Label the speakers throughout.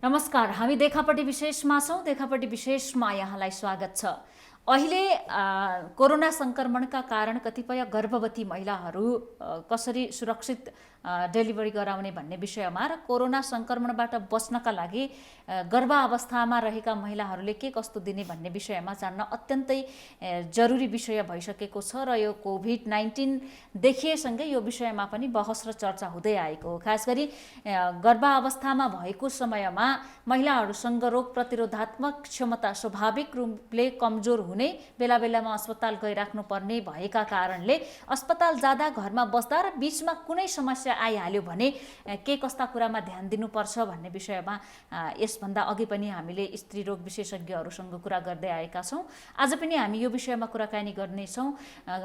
Speaker 1: नमस्कार, हामी देखापट्टि विशेषमा छौँ। देखापट्टि विशेषमा यहाँलाई स्वागत छ। अहिले कोरोना संक्रमणका कारण कतिपय गर्भवती महिलाहरू कसरी सुरक्षित डेलिभरी गराउने भन्ने विषयमा र कोरोना संक्रमणबाट बच्नका लागि गर्भावस्थामा रहेका महिलाहरूले के कस्तो दिने भन्ने विषयमा जान्न अत्यन्तै जरुरी विषय भइसकेको छ र यो कोभिड-19 देखिएसँगै यो विषयमा पनि बहस र चर्चा हुँदै आएको हो। खास गरी गर्भावस्थामा भएको समयमा महिलाहरूसँग रोग प्रतिरोधात्मक क्षमता स्वाभाविक रूपले कमजोर हुने, बेला बेलामा अस्पताल गइराख्नु पर्ने भएका कारणले अस्पताल जाँदा घरमा बस्दा र बीचमा कुनै समस्या आइहाल्यो भने के कस्ता कुरामा ध्यान दिनुपर्छ भन्ने विषयमा यसभन्दा अघि पनि हामीले स्त्री रोग विशेषज्ञहरूसँग कुरा गर्दै आएका छौँ। आज पनि हामी यो विषयमा कुराकानी गर्नेछौँ।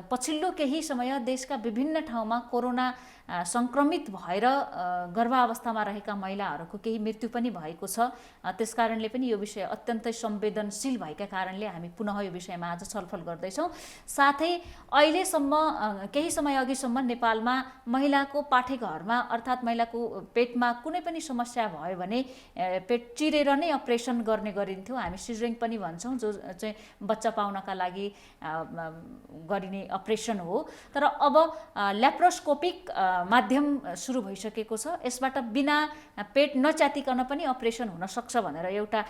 Speaker 1: पछिल्लो केही समय देशका विभिन्न ठाउँमा कोरोना संक्रमित भएर गर्भावस्थामा रहेका महिलाहरूको केही मृत्यु पनि भएको छ। त्यसकारणले पनि यो विषय अत्यन्तै संवेदनशील भएका कारणले हामी पुनः यो विषयमा आज छलफल गर्दैछौँ। साथै अहिलेसम्म केही समय अघिसम्म नेपालमा महिलाको पाठेघरमा अर्थात् महिलाको पेटमा कुनै पनि समस्या भयो भने पेट चिरेर नै अपरेसन गर्ने गरिन्थ्यो। हामी सिजरिङ पनि भन्छौँ, जो चाहिँ बच्चा पाउनका लागि गरिने अपरेसन हो। तर अब ल्याप्रोस्कोपिक माध्यम सुरु भइसकेको छ। यसबाट बिना पेट नच्यातिकन पनि अपरेसन हुन सक्छ भनेर एउटा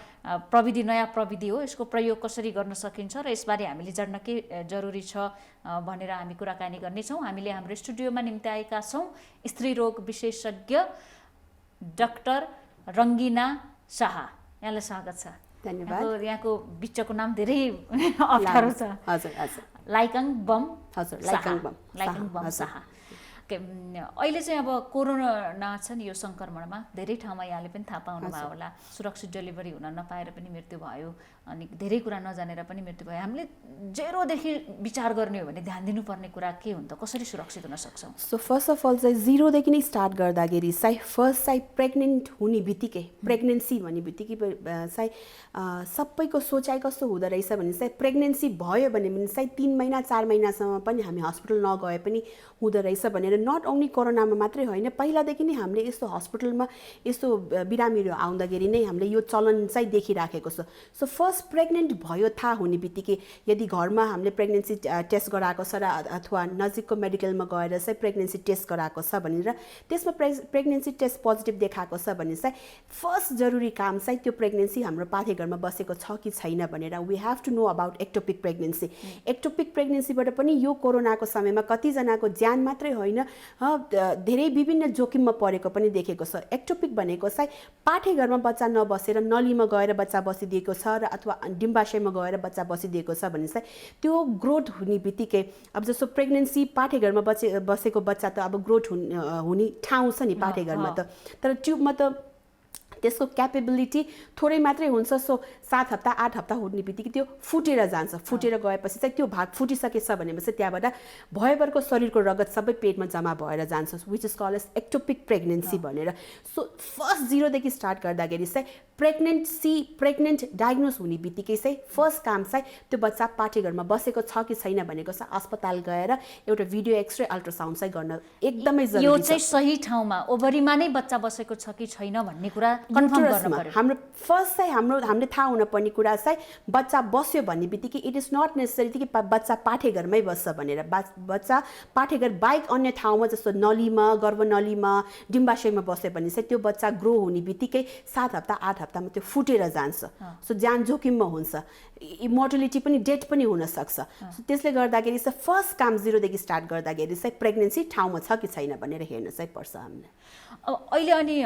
Speaker 1: प्रविधि, नयाँ प्रविधि हो। यसको प्रयोग कसरी गर्न सकिन्छ र यसबारे हामीले जान्न के जरुरी छ भनेर हामी कुराकानी गर्नेछौँ। हामीले हाम्रो स्टुडियोमा निम्ति आएका छौँ स्त्री रोग विशेषज्ञ डाक्टर रङ्गिना शाह। यहाँलाई स्वागत छ।
Speaker 2: धन्यवाद।
Speaker 1: यहाँको बिचको नाम धेरै अप्ठ्यारो छ।
Speaker 2: हजुर हजुर।
Speaker 1: लाइकाङ बम।
Speaker 2: हजुर,
Speaker 1: लाइकाङ बम शाह। अहिले चाहिँ अब कोरोना छ नि, यो संक्रमणमा धेरै ठाउँमा यहाँले पनि थाहा पाउनुभयो होला, सुरक्षित डेलिभरी हुन नपाएर पनि मृत्यु भयो, अनि धेरै कुरा नजानेर पनि मृत्यु भयो। हामीले जेरोदेखि विचार गर्ने हो भने ध्यान दिनुपर्ने कुरा के हुन्छ, कसरी सुरक्षित हुन सक्छौँ?
Speaker 2: सो फर्स्ट अफ अल चाहिँ जिरोदेखि नै स्टार्ट गर्दाखेरि चाहिँ प्रेग्नेन्ट हुने बित्तिकै, प्रेग्नेन्सी भन्ने बित्तिकै चाहिँ सबैको सोचाइ कस्तो हुँदो रहेछ भने चाहिँ प्रेग्नेन्सी भयो भने चाहिँ 3 महिना 4 महिनासम्म पनि हामी हस्पिटल नगए पनि हुँदो रहेछ भनेर नट ओन्ली कोरोनामा मात्रै होइन, पहिलादेखि नै हामीले यस्तो हस्पिटलमा यस्तो बिरामीहरू आउँदाखेरि नै हामीले यो चलन चाहिँ देखिराखेको छ। सो फर्स्ट प्रेग्नेन्ट भयो थाहा हुने बित्तिकै यदि घरमा हामीले प्रेग्नेन्सी टेस्ट गराएको छ र अथवा नजिकको मेडिकलमा गएर चाहिँ प्रेग्नेन्सी टेस्ट गराएको छ भनेर त्यसमा प्रेग्नेन्सी टेस्ट पोजिटिभ देखाएको छ भने चाहिँ फर्स्ट जरुरी काम चाहिँ त्यो प्रेग्नेन्सी हाम्रो पाठेघरमा बसेको छ कि छैन भनेर we have to know about ectopic pregnancy. Ectopic प्रेग्नेन्सीबाट पनि यो कोरोनाको समयमा कतिजनाको ज्यान मात्रै होइन, धेरै विभिन्न जोखिममा परेको पनि देखेको छ। एक्टोपिक भनेको चाहिँ पाठेघरमा बच्चा नबसेर नलीमा गएर बच्चा बसिदिएको छ र अथवा डिम्बाशयमा गएर बच्चा बसिदिएको छ भने चाहिँ त्यो ग्रोथ हुने बित्तिकै, अब जस्तो प्रेग्नेन्सी पाठेघरमा बसेको बच्चा त अब ग्रोथ हुने ठाउँ छ नि पाठेघरमा त, तर ट्युबमा त त्यसको क्यापेबिलिटी थोरै मात्रै हुन्छ। सो 7 हप्ता 8 हप्ता हुने बित्तिकै त्यो फुटेर जान्छ। फुटेर गएपछि चाहिँ त्यो भाग फुटिसकेछ भनेपछि त्यहाँबाट भयभरको शरीरको रगत सबै पेटमा जम्मा भएर जान्छ, which is called as ectopic pregnancy भनेर। सो फर्स्ट जिरोदेखि स्टार्ट गर्दाखेरि चाहिँ प्रेग्नेन्ट डायग्नोज हुने बित्तिकै चाहिँ फर्स्ट काम चाहिँ त्यो बच्चा पाठेघरमा बसेको छ कि छैन भनेको चाहिँ अस्पताल गएर एउटा भिडियो एक्सरे अल्ट्रासाउन्ड चाहिँ गर्न एकदमै जरुरी छ।
Speaker 1: यो चाहिँ सही ठाउँमा ओभरीमा नै बच्चा बसेको छ कि छैन भन्ने कुरा कन्फर्म गर्न पर्यो।
Speaker 2: हाम्रो फर्स्ट चाहिँ हामीले थाहा हुनुपर्ने कुरा चाहिँ बच्चा बस्यो भन्ने बित्तिकै इट इज नट नेसेसरी कि बच्चा पाठेघरमै बस्छ भनेर। बच्चा पाठेघर बाहेक अन्य ठाउँमा जस्तो नलीमा, गर्भनलीमा, डिम्बाशयमा बस्यो भने चाहिँ त्यो बच्चा ग्रो हुने बित्तिकै 7 हप्ता 8 हप्तामा त्यो फुटेर जान्छ। सो ज्यान जोखिममा हुन्छ, इमोर्टलिटी पनि, डेथ पनि हुनसक्छ। सो त्यसले गर्दाखेरि चाहिँ फर्स्ट काम जिरोदेखि स्टार्ट गर्दाखेरि चाहिँ प्रेग्नेन्सी ठाउँमा छ कि छैन भनेर हेर्न चाहिँ पर्छ हामीले।
Speaker 1: अहिले अनि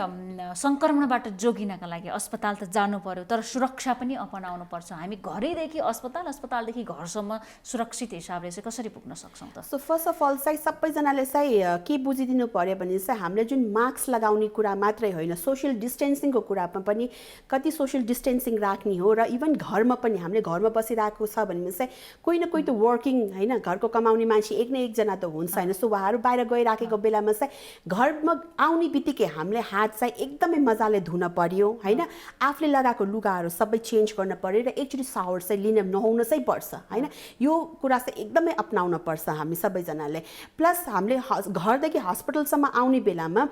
Speaker 1: सङ्क्रमणबाट जोगिनका लागि अस्पताल त जानु पर्यो, तर सुरक्षा पनि अपनाउनु पर्छ। हामी घरैदेखि अस्पताल, अस्पतालदेखि घरसम्म सुरक्षित हिसाबले चाहिँ कसरी पुग्न सक्छौँ त?
Speaker 2: सो फर्स्ट अफ अल चाहिँ सबैजनाले चाहिँ के बुझिदिनु पर्यो भने चाहिँ हामीले जुन मास्क लगाउने कुरा मात्रै होइन, सोसियल डिस्टेन्सिङको कुरामा पनि कति सोसियल डिस्टेन्सिङ राख्ने हो र इभन घरमा पनि हामीले घरमा बसिरहेको छ भने चाहिँ कोही न कोही त वर्किङ होइन, घरको कमाउने मान्छे एक न एकजना त हुन्छ होइन। सो उहाँहरू बाहिर गइराखेको बेलामा चाहिँ घरमा आउने बित्तिकै हामीले हात चाहिँ एकदमै मजाले धुन नुहाउन पर्यो होइन, आफूले लगाएको लुगाहरू सबै चेन्ज गर्न पर्यो र एकचोटि सावर चाहिँ लिन नुहाउन चाहिँ पर्छ होइन। यो कुरा चाहिँ एकदमै अपनाउन पर्छ हामी सबैजनाले। प्लस हामीले घरदेखि हस्पिटलसम्म आउने बेलामा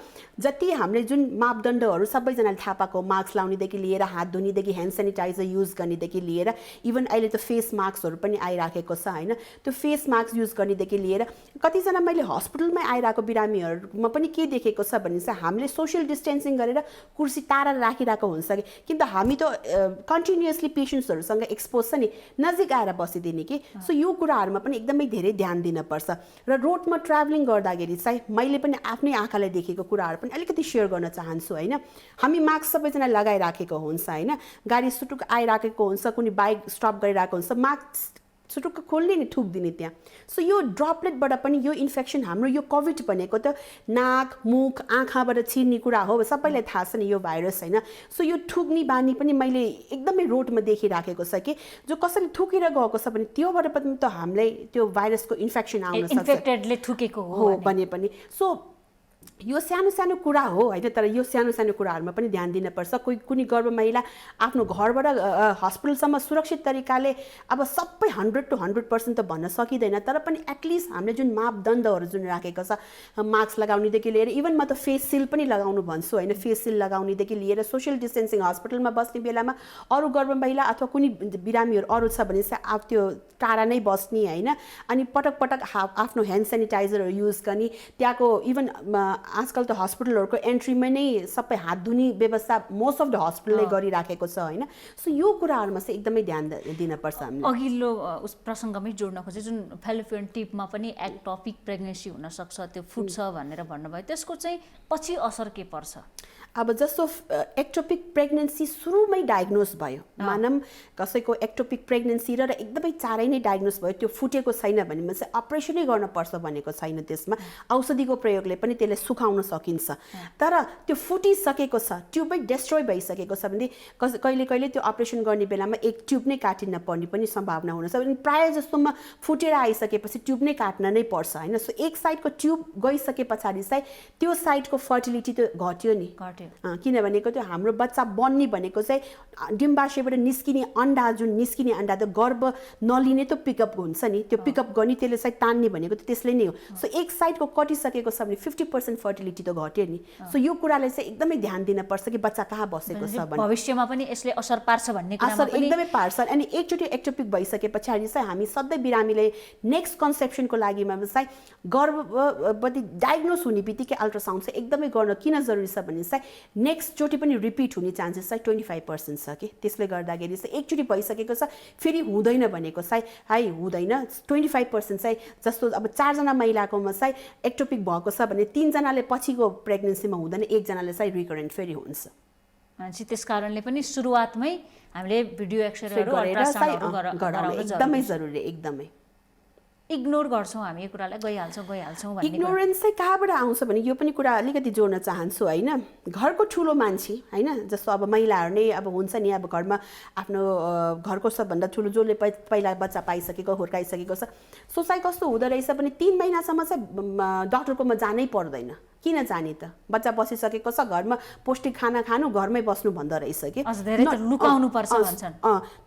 Speaker 2: जति हामीले जुन मापदण्डहरू सबैजनाले थाहा पाएको, मास्क लाउनेदेखि लिएर हात धुनेदेखि ह्यान्ड सेनिटाइजर युज गर्नेदेखि लिएर इभन अहिले त फेस मास्कहरू पनि आइराखेको छ होइन, त्यो फेस मास्क युज गर्नेदेखि लिएर कतिजना मैले हस्पिटलमै आइरहेको बिरामीहरूमा पनि के देखेको छ भने चाहिँ हामीले सोसियल डिस्टेन्सिङ गरेर कुर्सी टाढा राखिरहेको हुन्छ किन त हामी त कन्टिन्युअसली पेसेन्ट्सहरूसँग एक्सपोज छ नि, नजिक आएर बसिदिने कि। सो यो कुराहरूमा पनि एकदमै धेरै ध्यान दिनुपर्छ। र रोडमा ट्राभलिङ गर्दाखेरि चाहिँ मैले पनि आफ्नै आँखाले देखेको कुराहरू पनि अलिकति सेयर गर्न चाहन्छु होइन। हामी मास्क सबैजना लगाइराखेको हुन्छ होइन, गाडी सुटुक आइराखेको हुन्छ, कुनै बाइक स्टप गरिरहेको हुन्छ, मास्क सुटुक्क खोल्ने नि थुक्दिने त्यहाँ। सो यो ड्रपलेटबाट पनि यो इन्फेक्सन हाम्रो यो कोभिड भनेको त नाक मुख आँखाबाट छिर्ने कुरा हो, सबैलाई थाहा छ नि यो भाइरस होइन। सो यो थुक्ने बानी पनि मैले एकदमै रोडमा देखिराखेको छ कि जो कसैले थुकेर गएको छ भने त्योबाट पनि त हामीलाई त्यो भाइरसको इन्फेक्सन आउन सक्छ,
Speaker 1: इन्फेक्टेडले थुकेको
Speaker 2: हो भने पनि। सो यो सानो सानो कुरा हो होइन, तर यो सानो सानो कुराहरूमा पनि ध्यान दिनुपर्छ। कुनै गर्भ महिला आफ्नो घरबाट हस्पिटलसम्म सुरक्षित तरिकाले अब सबै 100 to 100% त भन्न सकिँदैन, तर पनि एटलिस्ट हामीले जुन मापदण्डहरू जुन राखेको छ, मास्क लगाउनेदेखि लिएर इभन म त फेस सिल पनि लगाउनु भन्छु होइन, फेस सिल लगाउनेदेखि लिएर सोसियल डिस्टेन्सिङ हस्पिटलमा बस्ने बेलामा अरू गर्भ महिला अथवा कुनै बिरामीहरू अरू छ भने चाहिँ अब त्यो टाढा नै बस्ने होइन, अनि पटक पटक आफ्नो ह्यान्ड सेनिटाइजरहरू युज गर्ने। त्यहाँको इभन आजकल त हस्पिटलहरूको एन्ट्रीमा नै सबै हात धुने व्यवस्था मोस्ट अफ द हस्पिटलले गरिराखेको छ होइन। सो यो कुराहरूमा चाहिँ एकदमै ध्यान दिनुपर्छ हामीले।
Speaker 1: अघिल्लो उस प्रसङ्गमै जोड्न खोजेँ, जुन फेलोपियन टिपमा पनि एक्टोपिक प्रेग्नेन्सी हुनसक्छ, त्यो फुट्छ भनेर भन्नुभयो, त्यसको चाहिँ पछि असर के पर्छ?
Speaker 2: अब जस्तो एक्टोपिक प्रेग्नेन्सी सुरुमै डायग्नोस भयो, मानम कसैको एक्टोपिक प्रेग्नेन्सी र एकदमै चाँडै नै डायग्नोस भयो, त्यो फुटेको छैन भने चाहिँ अपरेसनै गर्नुपर्छ भनेको छैन। त्यसमा औषधिको प्रयोगले पनि त्यसलाई सुकाउन सकिन्छ। तर त्यो फुटिसकेको छ, ट्युबै डेस्ट्रोय भइसकेको छ भने कहिले कहिले त्यो अपरेसन गर्ने बेलामा एक ट्युब नै काटिन पर्ने पनि सम्भावना हुनसक्छ। अनि प्रायः जस्तोमा फुटेर आइसकेपछि ट्युब नै काट्न नै पर्छ होइन। सो एक साइडको ट्युब गइसके पछाडि चाहिँ त्यो साइडको फर्टिलिटी त घट्यो नि, किनभनेको त्यो हाम्रो बच्चा बन्ने भनेको चाहिँ डिम्बाशयबाट निस्किने अन्डा, जुन निस्किने अन्डा त गर्भ नलिने त पिकअप हुन्छ नि, त्यो पिकअप गर्ने त्यसले चाहिँ तान्ने भनेको त त्यसले नै हो। सो एक साइडको कटिसकेको छ भने 50% फर्टिलिटी त घट्यो नि। सो यो कुरालाई चाहिँ एकदमै ध्यान दिनुपर्छ कि बच्चा कहाँ बसेको छ भने
Speaker 1: भविष्यमा पनि यसले असर पार्छ भन्ने कुरामा
Speaker 2: असर एकदमै पार्छ। अनि एकचोटि एक्टोपिक भइसके पछाडि चाहिँ हामी सधैँ बिरामीले नेक्स्ट कन्सेप्सनको लागि चाहिँ गर्भवती डायग्नोस हुने बित्तिकै अल्ट्रासाउन्ड चाहिँ एकदमै गर्न किन जरुरी छ भने चाहिँ नेक्स्ट चोटि पनि रिपिट हुने चान्सेस चाहिँ 25% छ कि। त्यसले गर्दाखेरि चाहिँ एकचोटि भइसकेको छ फेरि हुँदैन भनेको चाहिँ हुँदैन। 25% चाहिँ जस्तो अब 4 जना महिलाकोमा चाहिँ एक्टोपिक भएको छ भने 3 जनाले पछिको प्रेग्नेन्सीमा हुँदैन, 1 जनाले चाहिँ रिकरेन्ट फेरि हुन्छ।
Speaker 1: त्यस कारणले पनि सुरुवातमै हामीले भिडियो एक्सरेहरू
Speaker 2: गराउनु एकदमै जरुरी, एकदमै
Speaker 1: इग्नोर गर्छौँ हामी, यो कुरालाई गइहाल्छौँ भन्ने।
Speaker 2: इग्नोरेन्स चाहिँ कहाँबाट आउँछ भने यो पनि कुरा अलिकति जोड्न चाहन्छु होइन। घरको ठुलो मान्छे होइन, जस्तो अब महिलाहरू नै अब हुन्छ नि, अब घरमा आफ्नो घरको सबभन्दा ठुलो जसले पहिला बच्चा पाइसकेको हुर्काइसकेको छ, सोचाइ कस्तो हुँदो रहेछ भने 3 महिनासम्म चाहिँ डक्टरकोमा जानै पर्दैन। किन जाने त, बच्चा बसिसकेको छ, घरमा पौष्टिक खाना खानु, घरमै बस्नु भन्दो रहेछ कि।
Speaker 1: लुकाउनु पर्छ भन्छन्।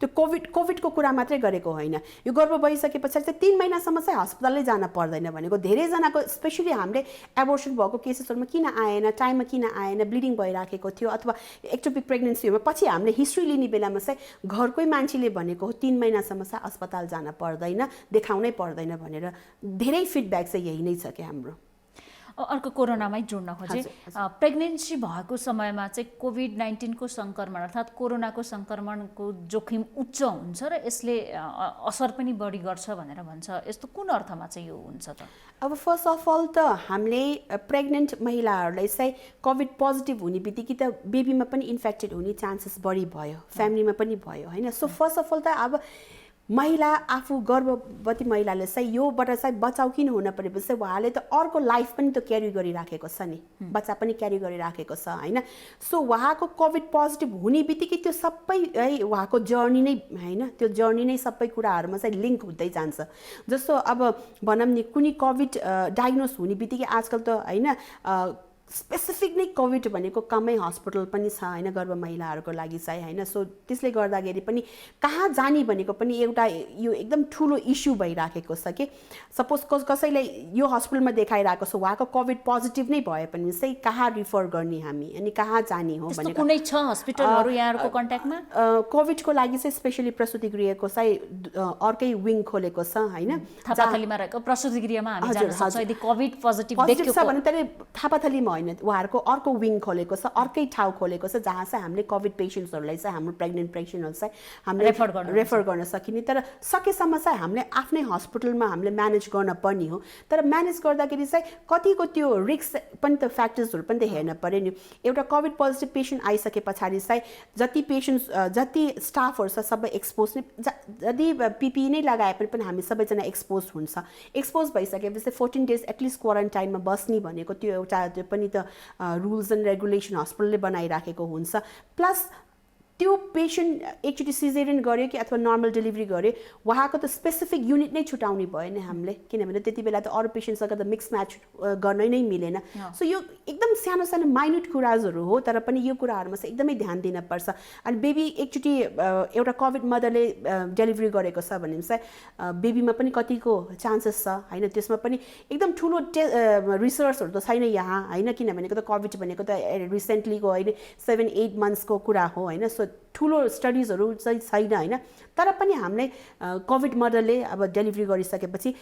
Speaker 2: त्यो कोभिडको कुरा मात्रै गरेको होइन, यो गर्भ भइसके पछाडि चाहिँ 3 महिनासम्म चाहिँ अस्पतालै जान पर्दैन भनेको। धेरैजनाको स्पेसली हामीले एबोर्सन भएको केसेसहरूमा किन आएन, टाइममा किन आएन, ब्लिडिङ भइराखेको थियो अथवा एक्टोपिक प्रेग्नेन्सीहरूमा पछि हामीले हिस्ट्री लिने बेलामा चाहिँ घरकै मान्छेले भनेको हो 3 महिनासम्म चाहिँ अस्पताल जान पर्दैन, देखाउनै पर्दैन भनेर। धेरै फिडब्याक चाहिँ यही नै छ कि हाम्रो।
Speaker 1: अर्को कोरोनामै जोड्न खोजेँ, प्रेग्नेन्सी भएको समयमा चाहिँ कोभिड-19 को सङ्क्रमण अर्थात् कोरोनाको सङ्क्रमणको जोखिम उच्च हुन्छ र यसले असर पनि बढी गर्छ भनेर भन्छ, यस्तो कुन अर्थमा चाहिँ यो हुन्छ त?
Speaker 2: अब फर्स्ट अफ अल त हामीले प्रेग्नेन्ट महिलाहरूलाई चाहिँ कोभिड पोजिटिभ हुने बित्तिकै त बेबीमा पनि इन्फेक्टेड हुने चान्सेस बढी भयो, फ्यामिलीमा पनि भयो होइन। सो फर्स्ट अफ अल त अब महिला आफू गर्भवती महिलाले चाहिँ योबाट चाहिँ बचाउ किन हुन परेपछि चाहिँ उहाँले त अर्को लाइफ पनि त क्यारी गरिराखेको छ नि, बच्चा पनि क्यारी गरिराखेको छ होइन। सो उहाँको कोभिड पोजिटिभ हुने बित्तिकै त्यो सबै है उहाँको जर्नी नै होइन, त्यो जर्नी नै सबै कुराहरूमा चाहिँ लिङ्क हुँदै जान्छ। जस्तो अब भनौँ नि कुनै कोभिड डायग्नोस हुने बित्तिकै आजकल त होइन स्पेसिफिक नै कोभिड भनेको कमै हस्पिटल पनि छ होइन गर्भ महिलाहरूको लागि चाहिँ होइन। सो त्यसले गर्दाखेरि पनि कहाँ जाने भनेको पनि एउटा यो एकदम ठुलो इस्यु भइराखेको छ कि सपोज कसैलाई यो हस्पिटलमा देखाइरहेको छ उहाँको कोभिड पोजिटिभ नै भए पनि चाहिँ कहाँ रिफर गर्ने हामी अनि कहाँ जाने हो
Speaker 1: भनेको कुनै छ हस्पिटलहरू यहाँहरूको कन्ट्याक्टमा?
Speaker 2: कोभिडको लागि चाहिँ स्पेसली प्रसुति गृहको चाहिँ अर्कै विङ खोलेको छ होइन।
Speaker 1: थापाथलीमा रहेको प्रसुति गृहमा हामी जान सक्छौँ यदि कोभिड पोजिटिभ
Speaker 2: छ भने त्यसले थापाथलीमा होइन उहाँहरूको अर्को विङ खोलेको छ अर्कै ठाउँ खोलेको छ जहाँ चाहिँ हामीले कोभिड पेसेन्ट्सहरूलाई चाहिँ हाम्रो प्रेग्नेन्ट पेसेन्टहरू चाहिँ हामीले रेफर गर्न सकिने। तर सकेसम्म चाहिँ हामीले आफ्नै हस्पिटलमा हामीले म्यानेज गर्न पर्ने हो। तर म्यानेज गर्दाखेरि चाहिँ कतिको त्यो रिस्क पनि त फ्याक्टर्सहरू पनि त हेर्न पऱ्यो नि। एउटा कोभिड पोजिटिभ पेसेन्ट आइसके पछाडि चाहिँ जति स्टाफहरू छ सबै एक्सपोज नै यदि पिपिई नै लगाए पनि हामी सबैजना एक्सपोज हुन्छ। एक्सपोज भइसकेपछि 14 डेज एटलिस्ट क्वारेन्टाइनमा बस्ने भनेको त्यो एउटा त्यो पनि त रुल्स एन्ड रेगुलेसन हस्पिटलले बनाइराखेको हुन्छ। प्लस त्यो पेसेन्ट एकचोटि सिजेरियन गर्यो कि अथवा नर्मल डेलिभरी गर्यो उहाँको त स्पेसिफिक युनिट नै छुटाउने भयो नि हामीले, किनभने त्यति बेला त अरू पेसेन्टसँग त मिक्स म्याच गर्न नै मिलेन। सो यो एकदम सानो सानो माइन्युट कुराहरू हो तर पनि यो कुराहरूमा चाहिँ एकदमै ध्यान दिनुपर्छ। अनि बेबी एकचोटि एउटा कोभिड मदरले डेलिभरी गरेको छ भने चाहिँ बेबीमा पनि कतिको चान्सेस छ होइन। त्यसमा पनि एकदम ठुलो रिसर्चहरू त छैन यहाँ होइन, किनभनेको त कोभिड भनेको त रिसेन्टलीको होइन 7-8 मन्थ्सको कुरा हो होइन। सो ठुलो स्टडिजहरू चाहिँ छैन होइन। तर पनि हामीले कोभिड मदरले अब डेलिभरी गरिसकेपछि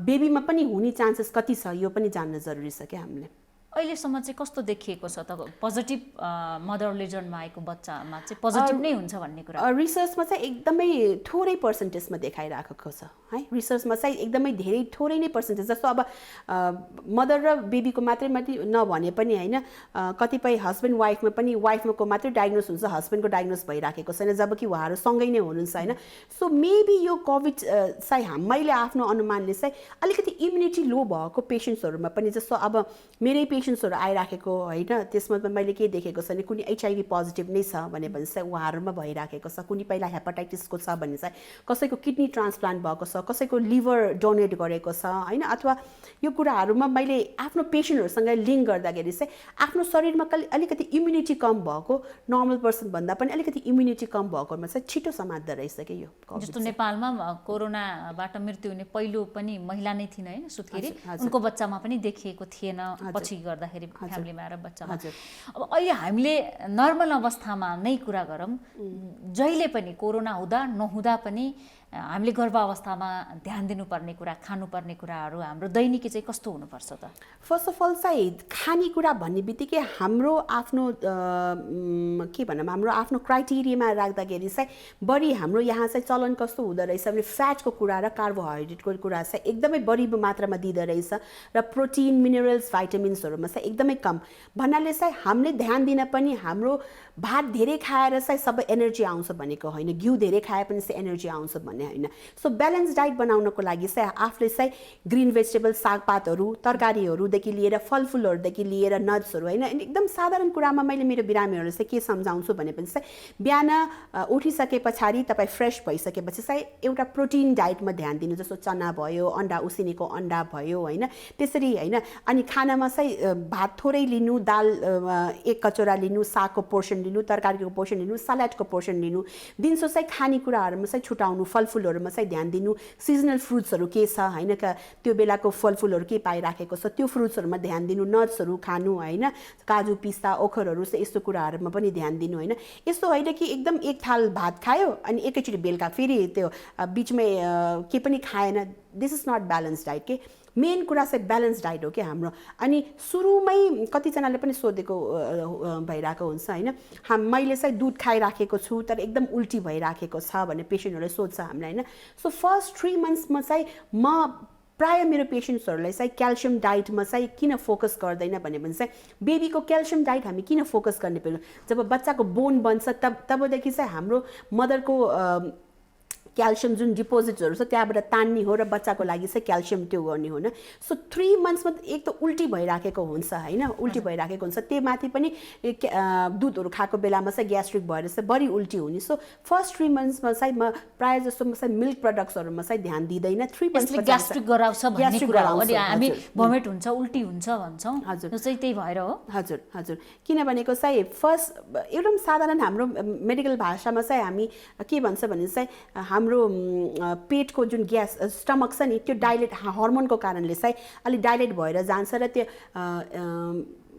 Speaker 2: बेबीमा पनि हुने चान्सेस कति छ यो पनि जान्न जरुरी छ क्या हामीले।
Speaker 1: अहिलेसम्म चाहिँ कस्तो देखिएको छ त पोजिटिभ मदरले जन्माएको बच्चामा चाहिँ पोजिटिभ नै हुन्छ भन्ने कुरा?
Speaker 2: रिसर्चमा चाहिँ एकदमै थोरै पर्सेन्टेजमा देखाइराखेको छ है। रिसर्चमा चाहिँ एकदमै धेरै थोरै नै पर्सेन्टेज, जस्तो अब मदर र बेबीको मात्रै नभने पनि होइन कतिपय हस्बेन्ड वाइफमा पनि वाइफको मात्रै डायग्नोस हुन्छ हस्बेन्डको डायग्नोस भइराखेको छैन जबकि उहाँहरू सँगै नै हुनुहुन्छ होइन। सो मेबी यो कोभिड चाहिँ मैले आफ्नो अनुमानले चाहिँ अलिकति इम्युनिटी लो भएको पेसेन्ट्सहरूमा पनि, जस्तो अब मेरै पेसेन्ट्सहरू आइराखेको होइन त्यसमा मैले के देखेको छ भने कुनै HIV पोजिटिभ नै छ भने चाहिँ उहाँहरूमा भइराखेको छ, कुनै पहिला हेपाटाइटिसको छ भने चाहिँ कसैको किडनी ट्रान्सप्लान्ट भएको छ, कसैको लिभर डोनेट गरेको छ होइन। अथवा यो कुराहरूमा मैले आफ्नो पेसेन्टहरूसँग लिङ्क गर्दाखेरि चाहिँ आफ्नो शरीरमा अलिकति इम्युनिटी कम भएको नर्मल पर्सनभन्दा पनि अलिकति इम्युनिटी कम भएकोमा चाहिँ छिटो समात्दो रहेछ कि यो।
Speaker 1: जस्तो नेपालमा कोरोनाबाट मृत्यु हुने पहिलो पनि महिला नै थिइन् होइन सुत्केरी, उनको बच्चामा पनि देखिएको थिएन पछि गर्दाखेरि फ्यामिलीमा आएर बच्चामा। अब अहिले हामीले नर्मल अवस्थामा नै कुरा गरौँ, जहिले पनि कोरोना हुँदा नहुँदा पनि हामीले गर्भावस्थामा ध्यान दिनुपर्ने कुरा खानुपर्ने कुराहरू हाम्रो दैनिकी चाहिँ कस्तो हुनुपर्छ त?
Speaker 2: फर्स्ट अफ अल चाहिँ खानेकुरा भन्ने बित्तिकै हाम्रो आफ्नो के भनौँ हाम्रो आफ्नो क्राइटेरियामा राख्दाखेरि चाहिँ बढी हाम्रो यहाँ चाहिँ चलन कस्तो हुँदो रहेछ भने फ्याटको कुरा र कार्बोहाइड्रेटको कुरा चाहिँ एकदमै बढी मात्रामा दिँदो रहेछ र प्रोटिन मिनरल्स भाइटामिन्सहरूमा चाहिँ एकदमै कम भन्नाले चाहिँ हामीले ध्यान दिन पनि हाम्रो भात धेरै खाएर चाहिँ सबै एनर्जी आउँछ भनेको होइन, घिउ धेरै खाए पनि चाहिँ एनर्जी आउँछ भन्ने होइन। सो ब्यालेन्स डाइट बनाउनको लागि चाहिँ आफूले चाहिँ ग्रिन भेजिटेबल सागपातहरू तरकारीहरूदेखि लिएर फलफुलहरूदेखि लिएर नट्सहरू होइन। एकदम साधारण कुरामा मैले मेरो बिरामीहरूलाई चाहिँ के सम्झाउँछु भनेपछि चाहिँ बिहान उठिसके पछाडि तपाईँ फ्रेस भइसकेपछि चाहिँ एउटा प्रोटिन डाइटमा ध्यान दिनु, जस्तो चना भयो, अन्डा उसिनेको अन्डा भयो होइन, त्यसरी होइन। अनि खानामा चाहिँ भात थोरै लिनु, दाल 1 कचौरा लिनु, सागको पोर्सन लिनु, तरकारीको पोर्सन लिनु, सलाडको पोर्सन लिनु, दिउँसो चाहिँ खानेकुराहरूमा चाहिँ छुटाउनु, फलफुलहरूमा चाहिँ ध्यान दिनु, सिजनल फ्रुट्सहरू के छ होइन त्यो बेलाको फलफुलहरू के पाइराखेको छ त्यो फ्रुट्सहरूमा ध्यान दिनु, नट्सहरू खानु होइन, काजु पिस्ता ओखरहरू चाहिँ यस्तो कुराहरूमा पनि ध्यान दिनु होइन। यस्तो होइन कि एकदम एक थाल भात खायो अनि एकैचोटि बेलुका फेरि त्यो बिचमै के पनि खाएन, this is not balance diet के। मेन कुरा चाहिँ ब्यालेन्स डाइट हो कि हाम्रो। अनि सुरुमै कतिजनाले पनि सोधेको भइरहेको हुन्छ होइन, मैले चाहिँ दुध खाइराखेको छु तर एकदम उल्टी भइराखेको छ भन्ने पेसेन्टहरूले सोध्छ हामीलाई होइन। सो फर्स्ट 3 मन्थ्समा चाहिँ म प्रायः मेरो पेसेन्ट्सहरूलाई चाहिँ क्याल्सियम डाइटमा चाहिँ किन फोकस गर्दैन भने चाहिँ बेबीको क्याल्सियम डाइट हामी किन फोकस गर्ने पर्यो, जब बच्चाको बोन बन्छ तबदेखि चाहिँ हाम्रो मदरको क्याल्सियम जुन डिपोजिट्सहरू छ त्यहाँबाट तान्ने हो र बच्चाको लागि चाहिँ क्याल्सियम त्यो गर्ने हो न। सो 3 मन्थ्समा एक त उल्टी भइराखेको हुन्छ होइन, उल्टी भइराखेको हुन्छ, त्यो माथि पनि दुधहरू खाएको बेलामा चाहिँ ग्यास्ट्रिक भएर चाहिँ बढी उल्टी हुने। सो फर्स्ट 3 मन्थ्समा चाहिँ म प्रायः जस्तो म चाहिँ मिल्क प्रडक्ट्सहरूमा चाहिँ ध्यान दिँदैन। 3 मन्थ्समा
Speaker 1: ग्यास्ट्रिक गराउँछ भन्ने कुरा हो। अनि हामी भमिट हुन्छ उल्टी हुन्छ भन्छौँ,
Speaker 2: हजुर,
Speaker 1: त्यो चाहिँ त्यही भएर हो।
Speaker 2: हजुर हजुर, किनभनेको चाहिँ फर्स्ट एकदम साधारण हाम्रो मेडिकल भाषामा चाहिँ हामी के भन्छ भने चाहिँ हाम्रो पेटको जुन ग्यास स्टमक छ नि त्यो डाइलेट हर्मोनको कारणले चाहिँ अलिक डाइलेट भएर जान्छ र त्यो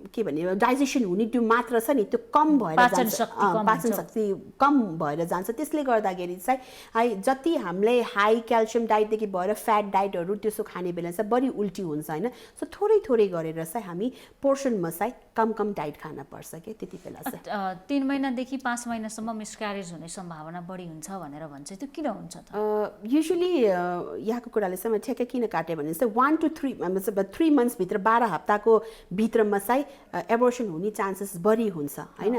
Speaker 2: के भने डाइजेसन हुने त्यो मात्रा छ नि त्यो कम भएर जान्छ, पाचन शक्ति कम भएर जान्छ। त्यसले गर्दाखेरि चाहिँ जति हामीले हाई क्याल्सियम डाइटदेखि भएर फ्याट डाइटहरू त्यसो खाने बेला चाहिँ बढी उल्टी हुन्छ होइन। सो थोरै थोरै गरेर चाहिँ हामी पोर्सनमा चाहिँ कम कम डाइट खान पर्छ कि त्यति बेला चाहिँ।
Speaker 1: 3 महिनादेखि 5 महिनासम्म मिसक्यारेज हुने सम्भावना बढी हुन्छ भनेर भन्छ, त्यो किन हुन्छ त?
Speaker 2: युजुअली यहाँको कुराले चाहिँ म ठ्याक्कै किन काटेँ भने चाहिँ 1 to 3 मन्थ्सभित्र 12 हप्ताको भित्रमा चाहिँ एबोर्सन हुने चान्सेस बढी हुन्छ होइन।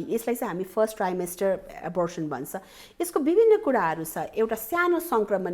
Speaker 2: यसलाई चाहिँ हामी फर्स्ट ट्राइमेस्टर एबोर्सन भन्छ। यसको विभिन्न कुराहरू छ। एउटा सानो सङ्क्रमण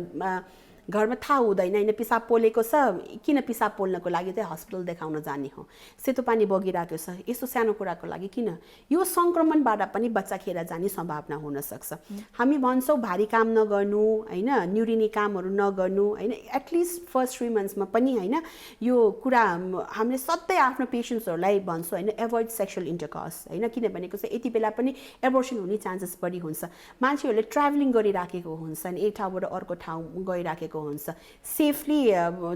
Speaker 2: घरमा थाहा हुँदैन होइन, पिसाब पोलेको छ, किन पिसाब पोल्नको लागि चाहिँ हस्पिटल देखाउन जाने हो, सेतो पानी बगिरहेको छ, यस्तो सानो कुराको लागि किन, यो सङ्क्रमणबाट पनि बच्चा खेर जाने सम्भावना हुनसक्छ। हामी भन्छौँ भारी काम नगर्नु होइन, न्युरिने कामहरू नगर्नु होइन, एटलिस्ट फर्स्ट 3 मन्थ्समा पनि होइन। यो कुरा हामीले सधैँ आफ्नो पेसेन्ट्सहरूलाई भन्छौँ होइन, एभोइड सेक्सुअल इन्टरकर्स होइन, किनभनेको चाहिँ यति बेला पनि एबोर्सन हुने चान्सेस बढी हुन्छ। मान्छेहरूले ट्राभलिङ गरिराखेको हुन्छन्, एक ठाउँबाट अर्को ठाउँ गइराखेको हुन्छ, सेफली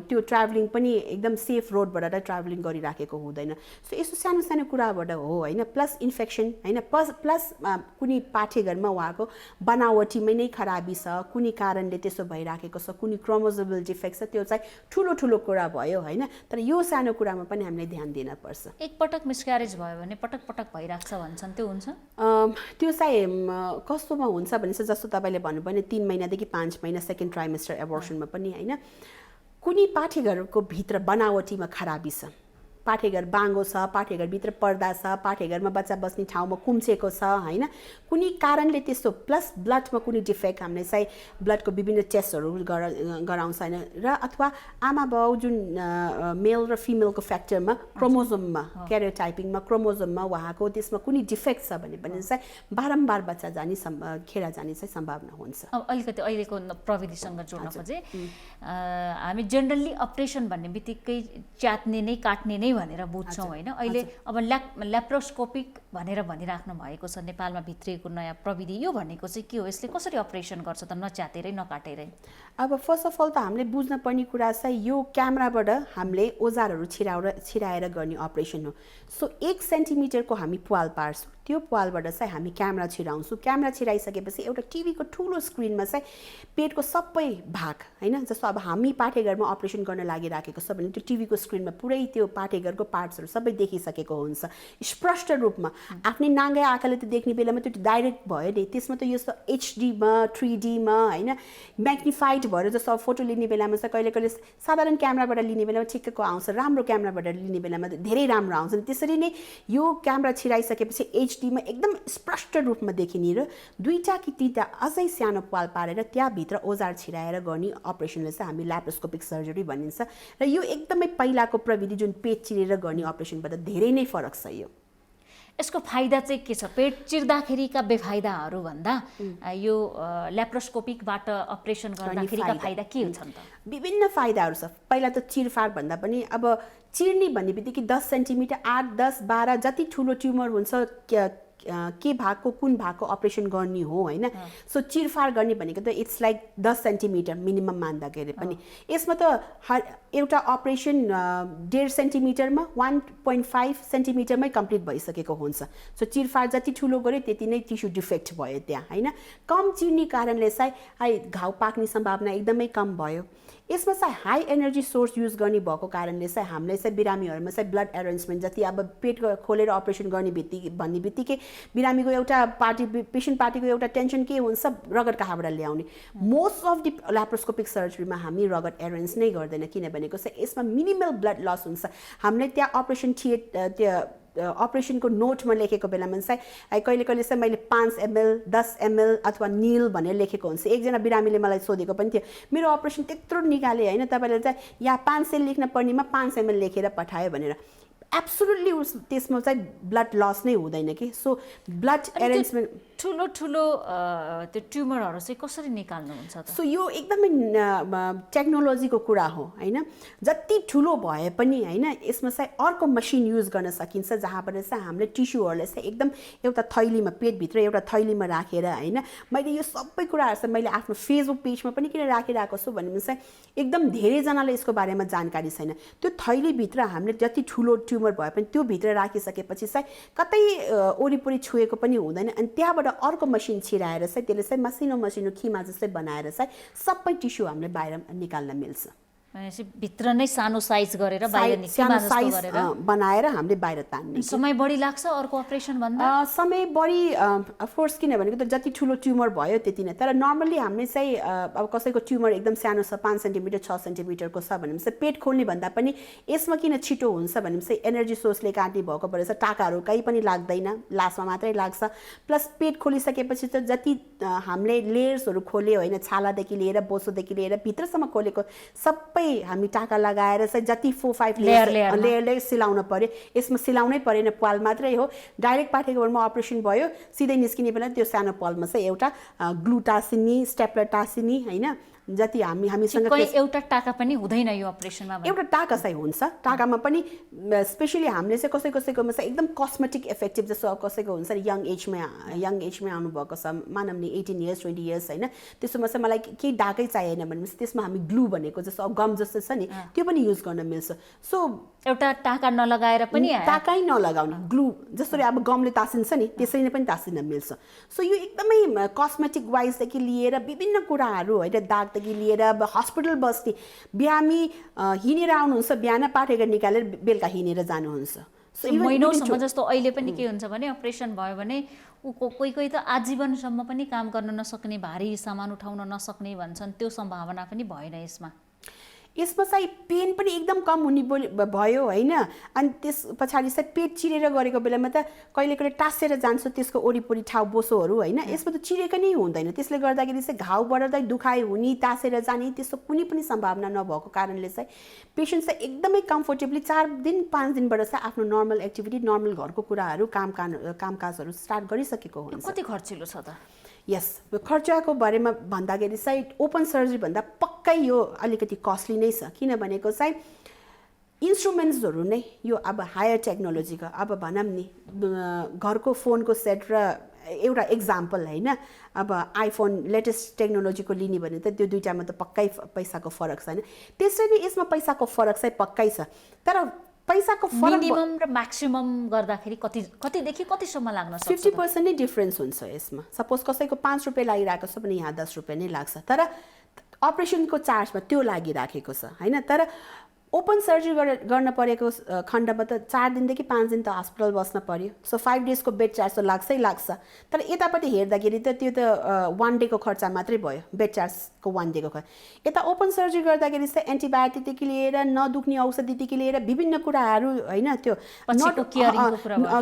Speaker 2: त्यो ट्राभलिङ पनि एकदम सेफ रोडबाट ट्राभलिङ गरिराखेको हुँदैन। सो यस्तो सानो सानो कुराबाट हो होइन। प्लस इन्फेक्सन होइन, प्लस कुनै पाठेघरमा उहाँको बनावटीमै नै खराबी छ, कुनै कारणले त्यसो भइराखेको छ, कुनै क्रोमोजोमल डिफेक्ट छ, त्यो चाहिँ ठुलो ठुलो कुरा भयो होइन। तर यो सानो कुरामा पनि हामीले ध्यान दिनपर्छ।
Speaker 1: एकपटक मिसक्यारेज भयो भने पटक पटक भइराख्छ भन्छन्, त्यो हुन्छ?
Speaker 2: त्यो चाहिँ कस्तोमा हुन्छ भने चाहिँ जस्तो तपाईँले भन्नुभयो नि 3 महिनादेखि 5 महिना सेकेन्ड ट्राइमेस्टर एबोर्सन पनि होइन, कुनै पाठेघरको भित्र बनावटीमा खराबी छ, पाठेघर बाङ्गो छ, पाठेघरभित्र पर्दा छ, पाठेघरमा बच्चा बस्ने ठाउँमा कुम्चेको छ होइन, कुनै कारणले त्यस्तो, प्लस ब्लडमा कुनै डिफेक्ट हामीले चाहिँ ब्लडको विभिन्न टेस्टहरू गराउँछ होइन, र अथवा आमा बाउ जुन मेल र फिमेलको फ्याक्टरमा क्रोमोजोममा क्यारियोटाइपिङमा क्रोमोजोममा उहाँको त्यसमा कुनै डिफेक्ट छ भने पनि चाहिँ बारम्बार बच्चा जाने खेर जाने चाहिँ सम्भावना हुन्छ।
Speaker 1: अब अलिकति अहिलेको प्रविधिसँग जोड्न खोजेँ, हामी जेनरली अपरेसन भन्ने बित्तिकै च्यात्ने नै काट्ने नै भनेर बुझ्छौँ होइन। अहिले अब ल्याप्रोस्कोपिक भनेर भनिराख्नु भएको छ नेपालमा भित्रिएको नयाँ प्रविधि, यो भनेको चाहिँ के हो, यसले कसरी अपरेसन गर्छ त, नच्यातेरै नकाटेरै?
Speaker 2: अब फर्स्ट अफ अल त हामीले बुझ्न पर्ने कुरा चाहिँ यो क्यामेराबाट हामीले औजारहरू छिराएर गर्ने अपरेसन हो। सो 1 सेन्टिमिटरको हामी प्वाल पार्छौँ, त्यो प्वालबाट चाहिँ हामी क्यामेरा छिराउँछौँ। क्यामेरा छिराइसकेपछि एउटा टिभीको ठुलो स्क्रिनमा चाहिँ पेटको सबै भाग होइन, जस्तो अब हामी पाठेघरमा अपरेसन गर्न लागिराखेको छ भने त्यो टिभीको स्क्रिनमा पुरै त्यो पाठेघरको पार्ट्सहरू सबै देखिसकेको हुन्छ स्पष्ट रूपमा। आफ्नै नाङ्गै आँखाले त्यो देख्ने बेलामा त्यो डाइरेक्ट भयो नि, त्यसमा त यस्तो HD मा 3D मा होइन म्याग्निफाइड भएर जस्तो फोटो लिने बेलामा चाहिँ कहिले कहिले साधारण क्यामेराबाट लिने बेलामा ठिक्कको आउँछ, राम्रो क्यामेराबाट लिने बेलामा धेरै राम्रो आउँछ। त्यसरी नै यो क्यामेरा छिराइसकेपछि HD मा एकदम स्पष्ट रूपमा देखिने र 2टा कि 3टा अझै सानो प्वाल पारेर त्यहाँभित्र औजार छिराएर गर्ने अपरेसनलाई चाहिँ हामी ल्याप्रोस्कोपिक सर्जरी भनिन्छ। र यो एकदमै पहिलाको प्रविधि जुन पेट चिरेर गर्ने अपरेसनबाट धेरै नै फरक छ।
Speaker 1: यसको फाइदा चाहिँ के छ? पेट चिर्दाखेरिका बेफाइदाहरू भन्दा यो ल्याप्रोस्कोपिकबाट अपरेसन गर्दाखेरिका फाइदा के हुन्छन् त?
Speaker 2: विभिन्न फाइदाहरू छ। पहिला त चिरफार भन्दा पनि अब चिर्ने भन्ने बित्तिकै 10 सेन्टिमिटर 8, 10, 12 जति ठुलो ट्युमर हुन्छ के भागको कुन भागको अपरेसन गर्ने हो होइन। सो चिरफार गर्ने भनेको त इट्स लाइक 10 सेन्टिमिटर मिनिमम मान्दाखेरि पनि। यसमा त एउटा अपरेसन 1.5 सेन्टिमिटरमा 1.5 सेन्टिमिटरमै कम्प्लिट भइसकेको हुन्छ। सो चिरफार जति ठुलो गऱ्यो त्यति नै टिस्यु डिफेक्ट भयो त्यहाँ होइन। कम चिर्ने कारणले चाहिँ घाउ पाक्ने सम्भावना एकदमै कम भयो। यसमा चाहिँ हाई एनर्जी सोर्स युज गर्ने भएको कारणले चाहिँ हामीले चाहिँ बिरामीहरूमा चाहिँ ब्लड एरेन्जमेन्ट जति अब पेट खोलेर अपरेसन गर्ने भन्ने बित्तिकै बिरामीको एउटा पेसेन्ट पार्टीको एउटा टेन्सन के हुन्छ, रगत कहाँबाट ल्याउने। मोस्ट अफ द ल्याप्रोस्कोपिक सर्जरीमा हामी रगत एरेन्ज नै गर्दैन, किनभनेको चाहिँ यसमा मिनिमल ब्लड लस हुन्छ। हामीले त्यहाँ अपरेसन अपरेसनको नोटमा लेखेको बेलामा चाहिँ कहिले कहिले चाहिँ मैले 5 ml 10 ml अथवा निल भनेर लेखेको हुन्छ। एकजना बिरामीले मलाई सोधेको पनि थियो, मेरो अपरेसन त्यत्रो निकाले होइन, तपाईँले चाहिँ यहाँ 500 लेख्न पर्नेमा 5 ml लेखेर पठायो भनेर। एब्सोल्युटली त्यसमा चाहिँ ब्लड लस नै हुँदैन कि। सो ब्लड एरेन्जमेन्ट
Speaker 1: ठुलो ठुलो त्यो ट्युमरहरू चाहिँ कसरी निकाल्नुहुन्छ त?
Speaker 2: सो यो एकदमै टेक्नोलोजीको कुरा हो होइन। जति ठुलो भए पनि होइन, यसमा चाहिँ अर्को मसिन युज गर्न सकिन्छ जहाँबाट चाहिँ हामीले टिस्युहरूलाई चाहिँ एकदम एउटा थैलीमा, पेटभित्र एउटा थैलीमा राखेर होइन। मैले यो सबै कुराहरू चाहिँ मैले आफ्नो फेसबुक पेजमा पनि किन राखिरहेको छु भने चाहिँ एकदम धेरैजनाले यसको बारेमा जानकारी छैन। त्यो थैलीभित्र हामीले जति ठुलो ट्युमर भए पनि त्यो भित्र राखिसकेपछि चाहिँ कतै वरिपरि छुएको पनि हुँदैन। अनि त्यहाँबाट अर्को मसिन छिराएर चाहिँ त्यसले चाहिँ मसिनो मसिनो खिमा जस्तै बनाएर चाहिँ सबै टिस्यु हामीले बाहिर निकाल्न मिल्छ।
Speaker 1: भित्र नै सानो साइज गरेर बाहिर निकाल्न
Speaker 2: साइज बनाएर हामीले बाहिर तान्ने।
Speaker 1: समय बढी लाग्छ अर्को अपरेसन भन्दा?
Speaker 2: समय बढी अफकोर्स, किनभने त जति ठुलो ट्युमर भयो त्यति नै। तर नर्मल्ली हामीले चाहिँ अब कसैको ट्युमर एकदम सानो छ, 5 सेन्टिमिटर 6 सेन्टिमिटरको छ भने चाहिँ पेट खोल्ने भन्दा पनि यसमा किन छिटो हुन्छ भने चाहिँ एनर्जी सोर्सले काट्ने भएको भएर चाहिँ टाकाहरू कहीँ पनि लाग्दैन, लासमा मात्रै लाग्छ। प्लस पेट खोलिसकेपछि त जति हामीले लेयर्सहरू खोल्यो होइन, छालादेखि लिएर बोसोदेखि लिएर भित्रसम्म खोलेको सबै हामी टाका लगाएर चाहिँ जति 4-5 लेयर सिलाउन पर्यो। यसमा सिलाउनै परेन, पाल मात्रै हो। डाइरेक्ट पाठेघरमा अपरेसन भयो, सिधै निस्किने बेला त्यो सानो पालमा चाहिँ एउटा ग्लु टाँसिने, स्टेपलर टाँसिने होइन। जति हामीसँग
Speaker 1: एउटा टाका पनि हुँदैन यो अपरेसनमा?
Speaker 2: एउटा टाका चाहिँ हुन्छ। टाकामा पनि स्पेसली हामीले चाहिँ कसैकोमा चाहिँ एकदम कस्मेटिक इफेक्टिभ, जस्तो कसैको हुन्छ नि यङ एजमै आउनुभएको छ, मानव नि 18 इयर्स 20 इयर्स होइन, त्यसोमा चाहिँ मलाई केही डाकै चाहिएन भनेपछि त्यसमा हामी ग्लु भनेको जस्तो गम जस्तो छ नि त्यो पनि युज गर्न मिल्छ। सो
Speaker 1: एउटा टाका नलगाएर पनि,
Speaker 2: टाकै नलगाउने ग्लु जसरी अब गमले तासिन्छ नि त्यसरी नै पनि तासिन मिल्छ। सो यो एकदमै कस्मेटिक वाइजदेखि लिएर विभिन्न कुराहरू होइन, दागदेखि लिएर अब हस्पिटल बस्ने बिरामी हिँडेर आउनुहुन्छ, बिहान पाठेघर निकालेर बेलुका हिँडेर जानुहुन्छ।
Speaker 1: महिनौसम्म जस्तो अहिले पनि के हुन्छ भने अपरेसन भयो भने कोही त आजीवनसम्म पनि काम गर्न नसक्ने, भारी सामान उठाउन नसक्ने भन्छन्, त्यो सम्भावना पनि भएन यसमा?
Speaker 2: यसमा चाहिँ पेन पनि एकदम कम हुने भयो होइन। अनि त्यस पछाडि चाहिँ पेट चिरेर गरेको बेलामा त कहिले कहिले टाँसेर जान्छ त्यसको वरिपरि ठाउँ बोसोहरू होइन। यसमा त चिरेको नै हुँदैन, त्यसले गर्दाखेरि चाहिँ घाउ बढ्दै दुखाइ हुने, टाँसेर जाने त्यस्तो कुनै पनि सम्भावना नभएको कारणले चाहिँ पेसेन्ट चाहिँ एकदमै कम्फोर्टेबली 4 दिन 5 दिनबाट चाहिँ आफ्नो नर्मल एक्टिभिटी, नर्मल घरको कुराहरू, कामकाजहरू स्टार्ट गरिसकेको हुन्छ।
Speaker 1: कति खर्चिलो छ त?
Speaker 2: यस, खर्चको बारेमा भन्दाखेरि चाहिँ ओपन सर्जरी भन्दा पक्कै यो अलिकति कस्टली नै छ। किनभनेको चाहिँ इन्स्ट्रुमेन्ट्सहरू नै यो अब हायर टेक्नोलोजीको, अब भनौँ नि घरको फोनको सेट र एउटा एक्जाम्पल होइन, अब आइफोन लेटेस्ट टेक्नोलोजीको लिने भने त त्यो दुइटामा त पक्कै पैसाको फरक छैन। त्यसरी यसमा पैसाको फरक चाहिँ पक्कै छ। तर पैसाको फरक
Speaker 1: मिनिमम र म्याक्सिमम गर्दाखेरि कतिदेखि कतिसम्म लाग्न सक्छ?
Speaker 2: 50% नै डिफरेन्स हुन्छ यसमा। सपोज कसैको 5 रुपियाँ लागिरहेको छ भने यहाँ 10 रुपियाँ नै लाग्छ, तर अपरेसनको चार्जमा त्यो लागिराखेको छ होइन। तर ओपन सर्जरी गर्न परेको खण्डमा त 4 दिनदेखि 5 दिन त हस्पिटल बस्न पर्यो। सो 5 डेजको बेड चार्ज त लाग्छै लाग्छ। तर यतापट्टि हेर्दाखेरि त त्यो त 1 डेको खर्च मात्रै भयो, बेड चार्जको 1 डेको खर्च। यता ओपन सर्जरी गर्दाखेरि चाहिँ एन्टिबायोटिकदेखि लिएर नदुख्ने औषधिदेखि लिएर विभिन्न कुराहरू होइन, त्यो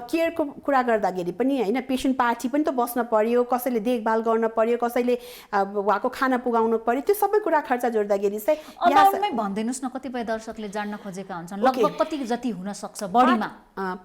Speaker 2: केयरको कुरा गर्दाखेरि पनि होइन, पेसेन्ट पार्टी पनि त बस्न पर्यो, कसैले देखभाल गर्न पर्यो, कसैले उहाँको खाना पुगाउनु पर्यो, त्यो सबै कुरा खर्च जोड्दाखेरि चाहिँ
Speaker 1: अबाउटमै भनिदिनुहोस् न, कतिपय दर्शक जान्न खोजेका हुन्छन् लगभग कति जति हुन सक्छ बडीमा?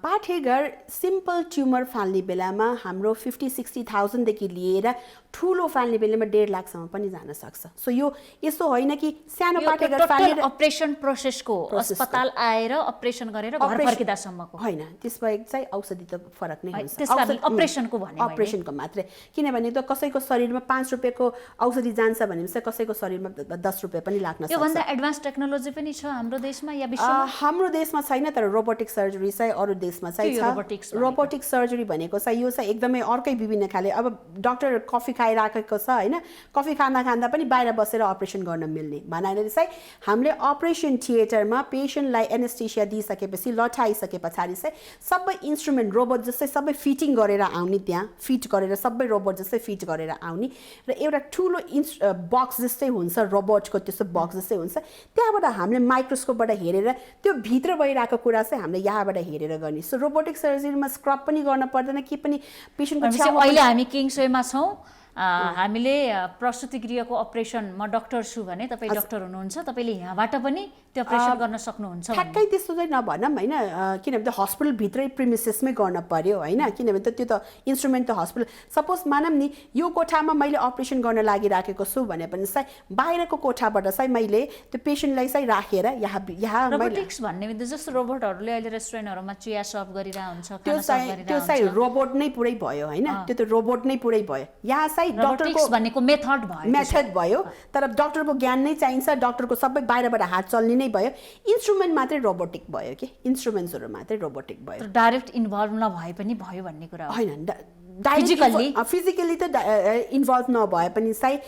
Speaker 2: पाठेघर सिम्पल ट्युमर फाल्ने बेलामा हाम्रो 50-60,000 देखि लिएर ठुलो फाल्ने बेलामा 1.5 लाखसम्म पनि जान सक्छ। सो यो यस्तो होइन कि सानो पाठेघर फालेर
Speaker 1: अपरेसन प्रोसेसको अस्पताल आएर अपरेसन गरेर घर फर्किदासम्मको होइन,
Speaker 2: त्यसबाहेक चाहिँ औषधि त फरक नै हुन्छ।
Speaker 1: त्यसकारण अपरेसनको भने
Speaker 2: अपरेसनको मात्रै, किनभने त कसैको शरीरमा 5 रुपियाँको औषधि जान्छ भने चाहिँ कसैको शरीरमा 10 रुपियाँ पनि लाग्न सक्छ।
Speaker 1: यो भन्दा एडभान्स टेक्नोलोजी पनि छ हाम्रो देशमा या विश्वमा?
Speaker 2: हाम्रो देशमा छैन, तर रोबोटिक सर्जरी चाहिँ अरू देशमा चाहिँ छ। रोबोटिक सर्जरी भनेको चाहिँ यो चाहिँ एकदमै अर्कै विभिन्न खाले। अब डक्टर कफी खाइराखेको छ होइन, कफी खाँदा पनि बाहिर बसेर अपरेसन गर्न मिल्ने भन्नाले चाहिँ हामीले अपरेसन थिएटरमा पेसेन्टलाई एनेस्थेसिया दिइसकेपछि लठाइसके पछाडि चाहिँ सबै इन्स्ट्रुमेन्ट रोबोट जस्तै सबै फिटिङ गरेर आउने, त्यहाँ फिट गरेर सबै रोबोट जस्तै फिट गरेर आउने र एउटा ठुलो बक्स जस्तै हुन्छ, रोबोटको त्यस्तो बक्स जस्तै हुन्छ। त्यहाँबाट हामीले माइक्रोस्कोपबाट हेरेर त्यो भित्र भइरहेको कुरा चाहिँ हामीले यहाँबाट हेरेर हेरेर गर्ने सो रोबोटिक सर्जरीमा स्क्रब पनि गर्न पर्दैन के पनि पेसेन्टको
Speaker 1: भनेपछि
Speaker 2: छेउमा
Speaker 1: अहिले हामी किङ्सवेमा छौँ हामीले प्रसुति गृहको अपरेसनमा डक्टर छु भने तपाईँ डक्टर हुनुहुन्छ तपाईँले यहाँबाट पनि त्यो अपरेसन गर्न सक्नुहुन्छ
Speaker 2: ठ्याक्कै त्यस्तो चाहिँ नभनौँ होइन किनभने त्यो हस्पिटलभित्रै प्रिमिसेसमै गर्न पर्यो होइन किनभने त्यो त इन्स्ट्रुमेन्ट त हस्पिटल सपोज मानौँ नि यो कोठामा मैले अपरेसन गर्न लागिराखेको छु भने पनि चाहिँ बाहिरको कोठाबाट चाहिँ मैले त्यो पेसेन्टलाई चाहिँ राखेर यहाँ
Speaker 1: रोबोटिक्स भन्ने बित्तिकै जस्तो रोबोटहरूले अहिले रेस्टुरेन्टहरूमा चिया सर्भ गरिरहेको हुन्छ
Speaker 2: त्यो चाहिँ रोबोट नै पुरै भयो होइन त्यो त रोबोट नै पुरै भयो यहाँ चाहिँ
Speaker 1: रोबोटिक्स भनेको मेथड
Speaker 2: भयो तर डक्टरको ज्ञान नै चाहिन्छ डक्टरको सबै बाहिरबाट हात चल्ने नै भयो इन्स्ट्रुमेन्ट मात्रै रोबोटिक भयो कि इन्स्ट्रुमेन्ट्सहरू मात्रै रोबोटिक भयो
Speaker 1: डाइरेक्ट इन्भल्भ नभए पनि भयो भन्ने कुरा
Speaker 2: होइन फिजिकली त इन्भल्भ नभए पनि चाहिँ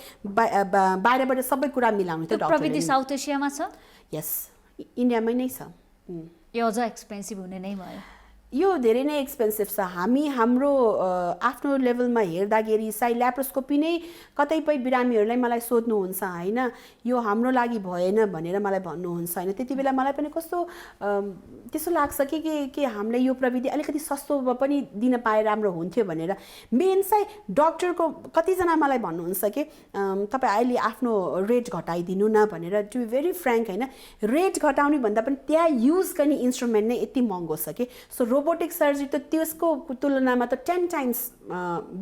Speaker 2: बाहिरबाट सबै कुरा मिलाउने
Speaker 1: त्यो प्रविधि साउथ एसियामा छ
Speaker 2: यस इन्डियामै नै छ
Speaker 1: यो अझ एक्सपेन्सिभ हुने नै भयो
Speaker 2: यो धेरै नै एक्सपेन्सिभ छ हाम्रो आफ्नो लेभलमा हेर्दाखेरि चाहिँ ल्याप्रोस्कोपी नै कतैपय बिरामीहरूलाई मलाई सोध्नुहुन्छ होइन यो हाम्रो लागि भएन भनेर मलाई भन्नुहुन्छ होइन त्यति बेला मलाई पनि कस्तो त्यस्तो लाग्छ कि हामीलाई यो प्रविधि अलिकति सस्तोमा पनि दिन पाए राम्रो हुन्थ्यो भनेर मेन चाहिँ डक्टरको कतिजना मलाई भन्नुहुन्छ कि तपाईँ अहिले आफ्नो रेट घटाइदिनु न भनेर टु बी भेरी फ्रेङ्क होइन रेट घटाउने भन्दा पनि त्यहाँ युज गर्ने इन्स्ट्रुमेन्ट नै यति महँगो छ कि सो रोबोटिक सर्जरी त त्यसको तुलनामा त 10 टाइम्स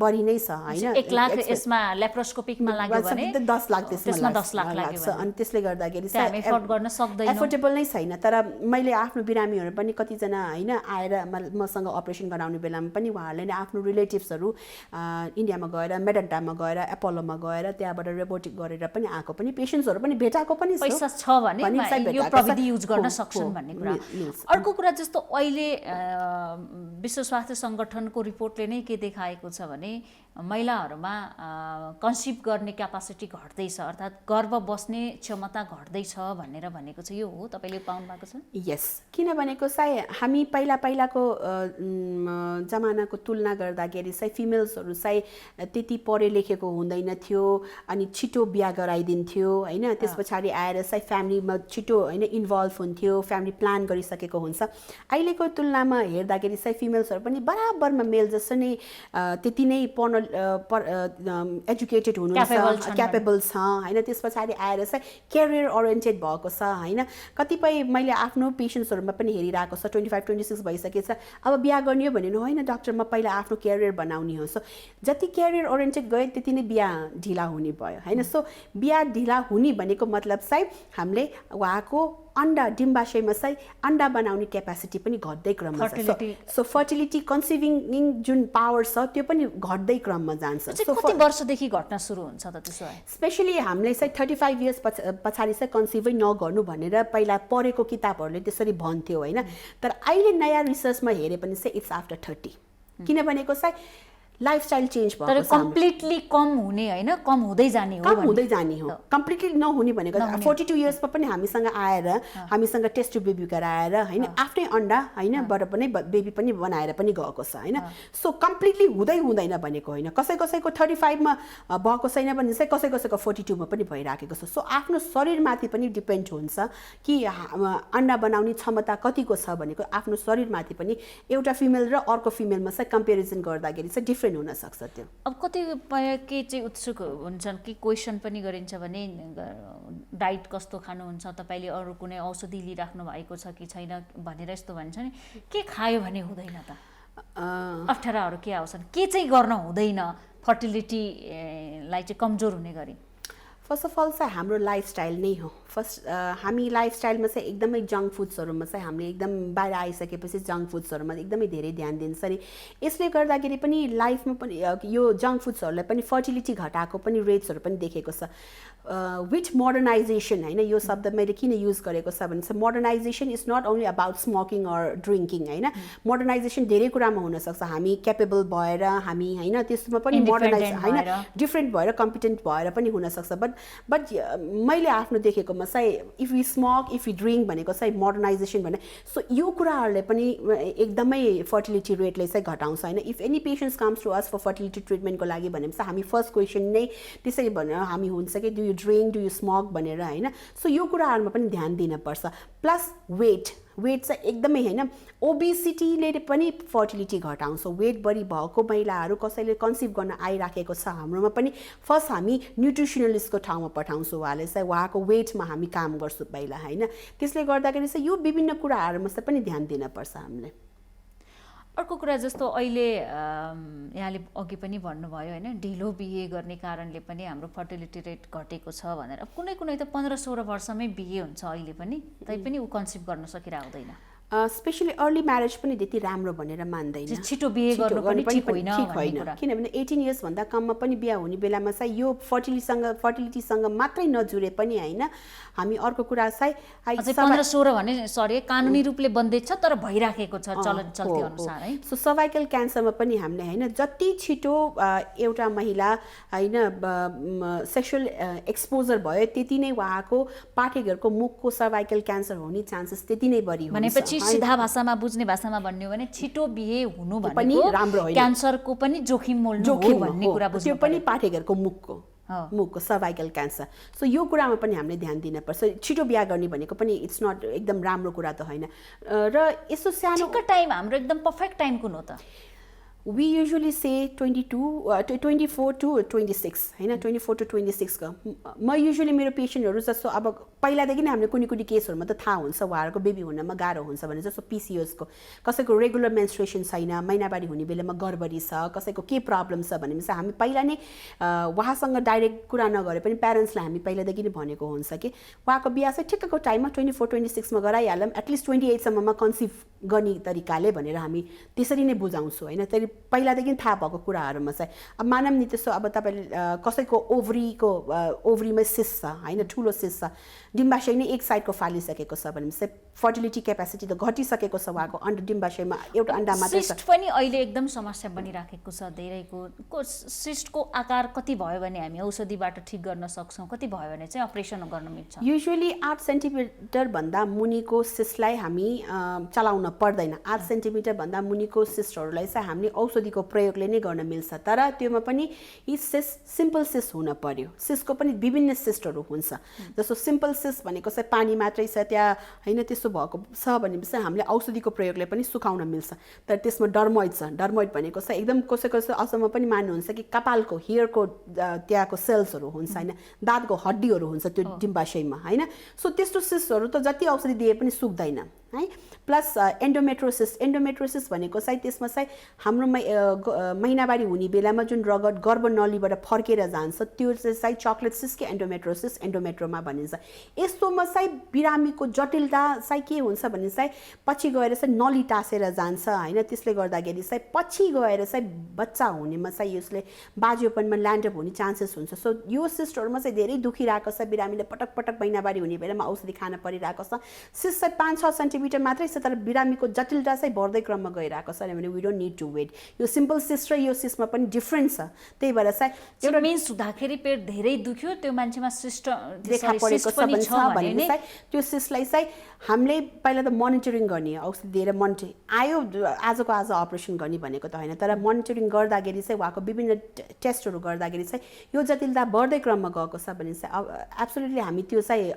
Speaker 2: बढी नै छ होइन
Speaker 1: 1 लाख यसमा ल्याप्रोस्कोपिकमा लाग्यो भने
Speaker 2: 10 लाख त्यसमा
Speaker 1: 10 लाख लाग्यो
Speaker 2: अनि त्यसले गर्दाखेरि
Speaker 1: हामी एफोर्ड गर्न सक्दैनौँ
Speaker 2: एफोर्डेबल नै छैन तर मैले आफ्नो बिरामीहरू पनि कतिजना होइन आएर मसँग अपरेसन गराउने बेलामा पनि उहाँहरूले नै आफ्नो रिलेटिभ्सहरू इन्डियामा गएर मेडेन्टामा गएर एपोलोमा गएर त्यहाँबाट रोबोटिक गरेर पनि आएको पनि पेसेन्ट्सहरू पनि भेटाएको पनि
Speaker 1: पैसा छ भने यो प्रविधि युज गर्न सक्छन् भन्ने कुरा अर्को कुरा जस्तो अहिले विश्व स्वास्थ्य सङ्गठनको रिपोर्टले नै के देखाएको छ भने महिलाहरूमा कन्सिभ गर्ने क्यापासिटी घट्दैछ अर्थात् गर्भ बस्ने क्षमता घट्दैछ भनेर भनेको छ यो हो तपाईँले पाउनु भएको छ
Speaker 2: यस किन भनेको चाहिँ हामी पहिलाको जमानाको तुलना गर्दाखेरि चाहिँ फिमेल्सहरू चाहिँ त्यति पढे लेखेको हुँदैन थियो अनि छिटो बिहा गराइदिन्थ्यो होइन त्यस पछाडि आएर चाहिँ फ्यामिलीमा छिटो होइन इन्भल्भ हुन्थ्यो फ्यामिली प्लान गरिसकेको हुन्छ अहिलेको तुलनामा हेर्दाखेरि चाहिँ फिमेल्सहरू पनि बराबरमा मेल जस्तो नै त्यति नै पढ्न एजुकेटेड हुनुहुन्छ क्यापेबल छ होइन त्यस पछाडि आएर चाहिँ क्यारियर ओरिएन्टेड भएको छ होइन कतिपय मैले आफ्नो पेसेन्ट्सहरूमा पनि हेरिरहेको छ 25-26 भइसकेछ अब बिहा गर्ने हो भने होइन डक्टर म पहिला आफ्नो क्यारियर बनाउने हो सो जति क्यारियर ओरिएन्टेड गयो त्यति नै बिहा ढिला हुने भयो होइन सो बिहा ढिला हुने भनेको मतलब चाहिँ हामीले उहाँको अन्डा डिम्बाशयमा चाहिँ अन्डा बनाउने क्यापासिटी पनि घट्दै क्रममा छ सो फर्टिलिटी कन्सिभिङ जुन पावर छ त्यो पनि घट्दै क्रममा जान्छ
Speaker 1: सो कति वर्षदेखि घट्न सुरु हुन्छ त त्यसो भए
Speaker 2: स्पेशली हामीले चाहिँ 35 इयर्स पछाडि चाहिँ कन्सिभै नगर्नु भनेर पहिला पढेको किताबहरूले त्यसरी भन्थ्यो होइन तर अहिले नयाँ रिसर्चमा हेरे पनि चाहिँ इट्स आफ्टर 30 किनभनेको चाहिँ लाइफस्टाइल चेन्ज भयो
Speaker 1: तर कम्प्लिटली कम हुने होइन कम हुँदै जाने
Speaker 2: हो कम्प्लिटली नहुने भनेको 42 इयर्समा पनि हामीसँग आएर हामीसँग टेस्ट टु बेबी गराएर होइन आफ्नै अन्डा होइन बाट पनि बेबी पनि बनाएर पनि गएको छ होइन सो कम्प्लिटली हुँदैन भनेको होइन कसैको 35 मा भएको छैन भने चाहिँ कसैको 42 मा पनि भइराखेको छ सो आफ्नो शरीरमाथि पनि डिपेन्ड हुन्छ कि अन्डा बनाउने क्षमता कतिको छ भनेको आफ्नो शरीरमाथि पनि एउटा फिमेल र अर्को फिमेलमा चाहिँ कम्पेरिजन गर्दाखेरि चाहिँ हुन सक्छ त्यो
Speaker 1: अब कतिपय के चाहिँ उत्सुक हुन्छन् कि क्वेसन पनि गरिन्छ भने डाइट कस्तो खानुहुन्छ तपाईँले अरू कुनै औषधि लिइराख्नु भएको छ कि छैन भनेर यस्तो भन्छ नि के खायो भने हुँदैन त अप्ठ्याराहरू के आउँछन् के चाहिँ गर्न हुँदैन फर्टिलिटीलाई चाहिँ कमजोर हुने गरी
Speaker 2: फर्स्ट अफ अल चाहिँ हाम्रो लाइफस्टाइल नै हो हामी लाइफस्टाइलमा चाहिँ एकदमै जङ्क फुड्सहरूमा चाहिँ हामीले एकदम बाहिर आइसकेपछि जङ्क फुड्सहरूमा एकदमै धेरै ध्यान दिन्छ नि यसले गर्दाखेरि पनि लाइफमा पनि यो जङ्क फुड्सहरूलाई पनि फर्टिलिटी घटाएको पनि रेट्सहरू पनि देखेको छ विथ मोडर्नाइजेसन होइन यो शब्द मैले किन युज गरेको छ भने चाहिँ modernisation is not only about smoking or drinking होइन मोडर्नाइजेसन धेरै कुरामा हुनसक्छ हामी क्यापेबल भएर हामी होइन त्यसमा पनि मोडर्नाइज होइन डिफ्रेन्ट भएर कम्पिटेन्ट भएर पनि हुनसक्छ बट मैले आफ्नो देखेकोमा चाहिँ if you smoke if you drink भनेको चाहिँ मोडर्नाइजेसन भने सो यो कुराहरूले पनि एकदमै फर्टिलिटी रेटले चाहिँ घटाउँछ होइन if any patients comes to us for fertility ट्रिटमेन्टको लागि भनेपछि हामी फर्स्ट क्वेसन नै त्यसै भनेर हामी हुन्छ कि do you drink do you smoke भनेर होइन सो यो कुराहरूमा पनि ध्यान दिनुपर्छ प्लस वेट वेट चाहिँ एकदमै होइन ओबेसिटीले पनि फर्टिलिटी घटाउँछ वेट बढी भएको महिलाहरू कसैले कन्सिभ गर्न आइराखेको छ हाम्रोमा पनि फर्स्ट हामी न्युट्रिसनलिस्टको ठाउँमा पठाउँछौँ उहाँले चाहिँ उहाँको वेटमा हामी काम गर्छौँ पहिला होइन त्यसले गर्दाखेरि चाहिँ यो विभिन्न कुराहरूमा चाहिँ पनि ध्यान दिनपर्छ हामीले
Speaker 1: अर्को कुरा जस्तो अहिले यहाँले अघि पनि भन्नुभयो होइन ढिलो बिहे गर्ने कारणले पनि हाम्रो फर्टिलिटी रेट घटेको छ भनेर कुनै कुनै त 15-16 वर्षमै बिहे हुन्छ अहिले पनि तैपनि ऊ कन्सिभ गर्न सकिरहेको हुँदैन
Speaker 2: स्पेसली अर्ली म्यारेज पनि त्यति राम्रो भनेर मान्दैन
Speaker 1: छिटो बिहे गर्नु पनि ठिक होइन
Speaker 2: किनभने 18 इयर्स भन्दा कममा पनि बिहा हुने बेलामा चाहिँ यो फर्टिलिटीसँग मात्रै नजुरे पनि होइन हामी अर्को कुरा चाहिँ
Speaker 1: 15-16 भने सरी कानुनी रूपले बन्देज छ तर भइराखेको छ चलन चल्ती अनुसार है
Speaker 2: सो सर्भाइकल क्यान्सरमा पनि हामीले होइन जति छिटो एउटा महिला होइन सेक्सुअल एक्सपोजर भयो त्यति नै उहाँको पाठेघरको मुखको सर्भाइकल क्यान्सर हुने चान्सेस त्यति नै बढी हुन्छ
Speaker 1: भनेपछि सिधा भाषामा बुझ्ने भाषामा भन्ने हो भने छिटो बिहे हुनु भनेको
Speaker 2: राम्रो होइन
Speaker 1: क्यान्सरको पनि जोखिम मोल्नु हो भन्ने कुरा बुझ्नु
Speaker 2: त्यो पनि पाठेघरको मुखको सर्भाइकल क्यान्सर सो यो कुरामा पनि हामीले ध्यान दिनुपर्छ छिटो बिहा गर्ने भनेको पनि इट्स नट एकदम राम्रो कुरा त होइन र यसो सानो
Speaker 1: टाइम हाम्रो एकदम पर्फेक्ट टाइम कुन हो त
Speaker 2: we usually say 24 to 26 होइन 24 to 26 को म युजुअली मेरो पेसेन्टहरू जस्तो अब पहिलादेखि नै हामीले कुनै केसहरूमा त थाहा हुन्छ उहाँहरूको बेबी हुनमा गाह्रो हुन्छ भने जस्तो PCOS को कसैको रेगुलर मेन्स्ट्रुएसन छैन महिनावारी हुने बेलामा गडबडी छ कसैको के प्रब्लम छ भनेपछि हामी पहिला नै उहाँसँग डाइरेक्ट कुरा नगरे पनि प्यारेन्ट्सलाई हामी पहिलादेखि नै भनेको हुन्छ कि उहाँको बिहा चाहिँ ठिक्कको टाइममा 24-26 मा गराइहालौँ एटलिस्ट 28 सम्ममा कन्सिभ गर्ने तरिकाले भनेर हामी त्यसरी नै बुझाउँछौँ होइन त्यसरी पहिलादेखि थाहा भएको कुराहरूमा चाहिँ अब मानौँ नि त्यसो अब तपाईँले कसैको ओभरीमा सिस छ होइन ठुलो सिस छ डिम्बाशय नै एक साइडको फालिसकेको छ भनेपछि फर्टिलिटी क्यापेसिटी त घटिसकेको छ उहाँको डिम्बाशयमा एउटा अन्डा मात्रै छ
Speaker 1: सिस्ट पनि अहिले एकदम समस्या बनिराखेको छ धेरैको सिस्टको आकार कति भयो भने हामी औषधिबाट ठिक गर्न सक्छौँ कति भयो भने चाहिँ अपरेसन गर्न मिल्छ
Speaker 2: युजुअली 8 सेन्टिमिटर भन्दा मुनिको सिस्टलाई हामी चलाउन पर्दैन 8 सेन्टिमिटर भन्दा मुनिको सिस्टहरूलाई चाहिँ हामीले औषधिको प्रयोगले नै गर्न मिल्छ तर त्योमा पनि यी सिम्पल सिस्ट हुन पर्यो सिस्टको पनि विभिन्न सिस्टहरू हुन्छ जस्तो सिम्पल सिस्ट भनेको चाहिँ पानी मात्रै छ त्यहाँ होइन त्यस्तो भएको छ भनेपछि हामीले औषधिको प्रयोगले पनि सुकाउन मिल्छ तर त्यसमा डर्मोइड छ डर्मोइड भनेको चाहिँ एकदम कसैको असम्म पनि मान्नुहुन्छ कि कपालको हेयरको त्यहाँको सेल्सहरू हुन्छ होइन दाँतको हड्डीहरू हुन्छ त्यो डिम्बाशयमा होइन सो त्यस्तो सिस्टहरू त जति औषधि दिए पनि सुक्दैन है प्लस एन्डोमेट्रोसिस भनेको चाहिँ त्यसमा चाहिँ हाम्रो महिनावारी हुने बेलामा जुन रगत गर्भनलीबाट फर्केर जान्छ त्यो चाहिँ चक्लेट सिस्की एन्डोमेट्रोसिस एन्डोमेट्रोमा भनिन्छ यस्तोमा चाहिँ बिरामीको जटिलता चाहिँ के हुन्छ भने चाहिँ पछि गएर चाहिँ नली टाँसेर जान्छ होइन त्यसले गर्दाखेरि चाहिँ पछि गएर चाहिँ बच्चा हुनेमा चाहिँ यसले बाजियोपनमा ल्यान्डअप हुने चान्सेस हुन्छ सो यो सिस्टहरूमा चाहिँ धेरै दुखिरहेको छ बिरामीले पटक पटक महिनावारी हुने बेलामा औषधि खान परिरहेको छ सिस्ट चाहिँ 5-6 सेन्टिमिटर मात्रै छ तर बिरामीको जटिलता चाहिँ बढ्दै क्रममा गइरहेको छ भने we don't need to wait यो सिम्पल सिस्ट र यो सिस्टमा पनि डिफ्रेन्ट छ त्यही भएर चाहिँ
Speaker 1: एउटा मेन्स हुँदाखेरि पेट धेरै दुख्यो त्यो मान्छेमा सिस्ट
Speaker 2: देखा परेको छ भने चाहिँ त्यो सिस्टलाई चाहिँ हामीले पहिला त मोनिटरिङ गर्ने औषधि दिएर मोनिटरिङ आयो आजको आज अपरेसन गर्ने भनेको त होइन तर मोनिटरिङ गर्दाखेरि चाहिँ उहाँको विभिन्न टेस्टहरू गर्दाखेरि चाहिँ यो जटिलता बढ्दै क्रममा गएको छ भने चाहिँ एब्सोल्युटली हामी त्यो चाहिँ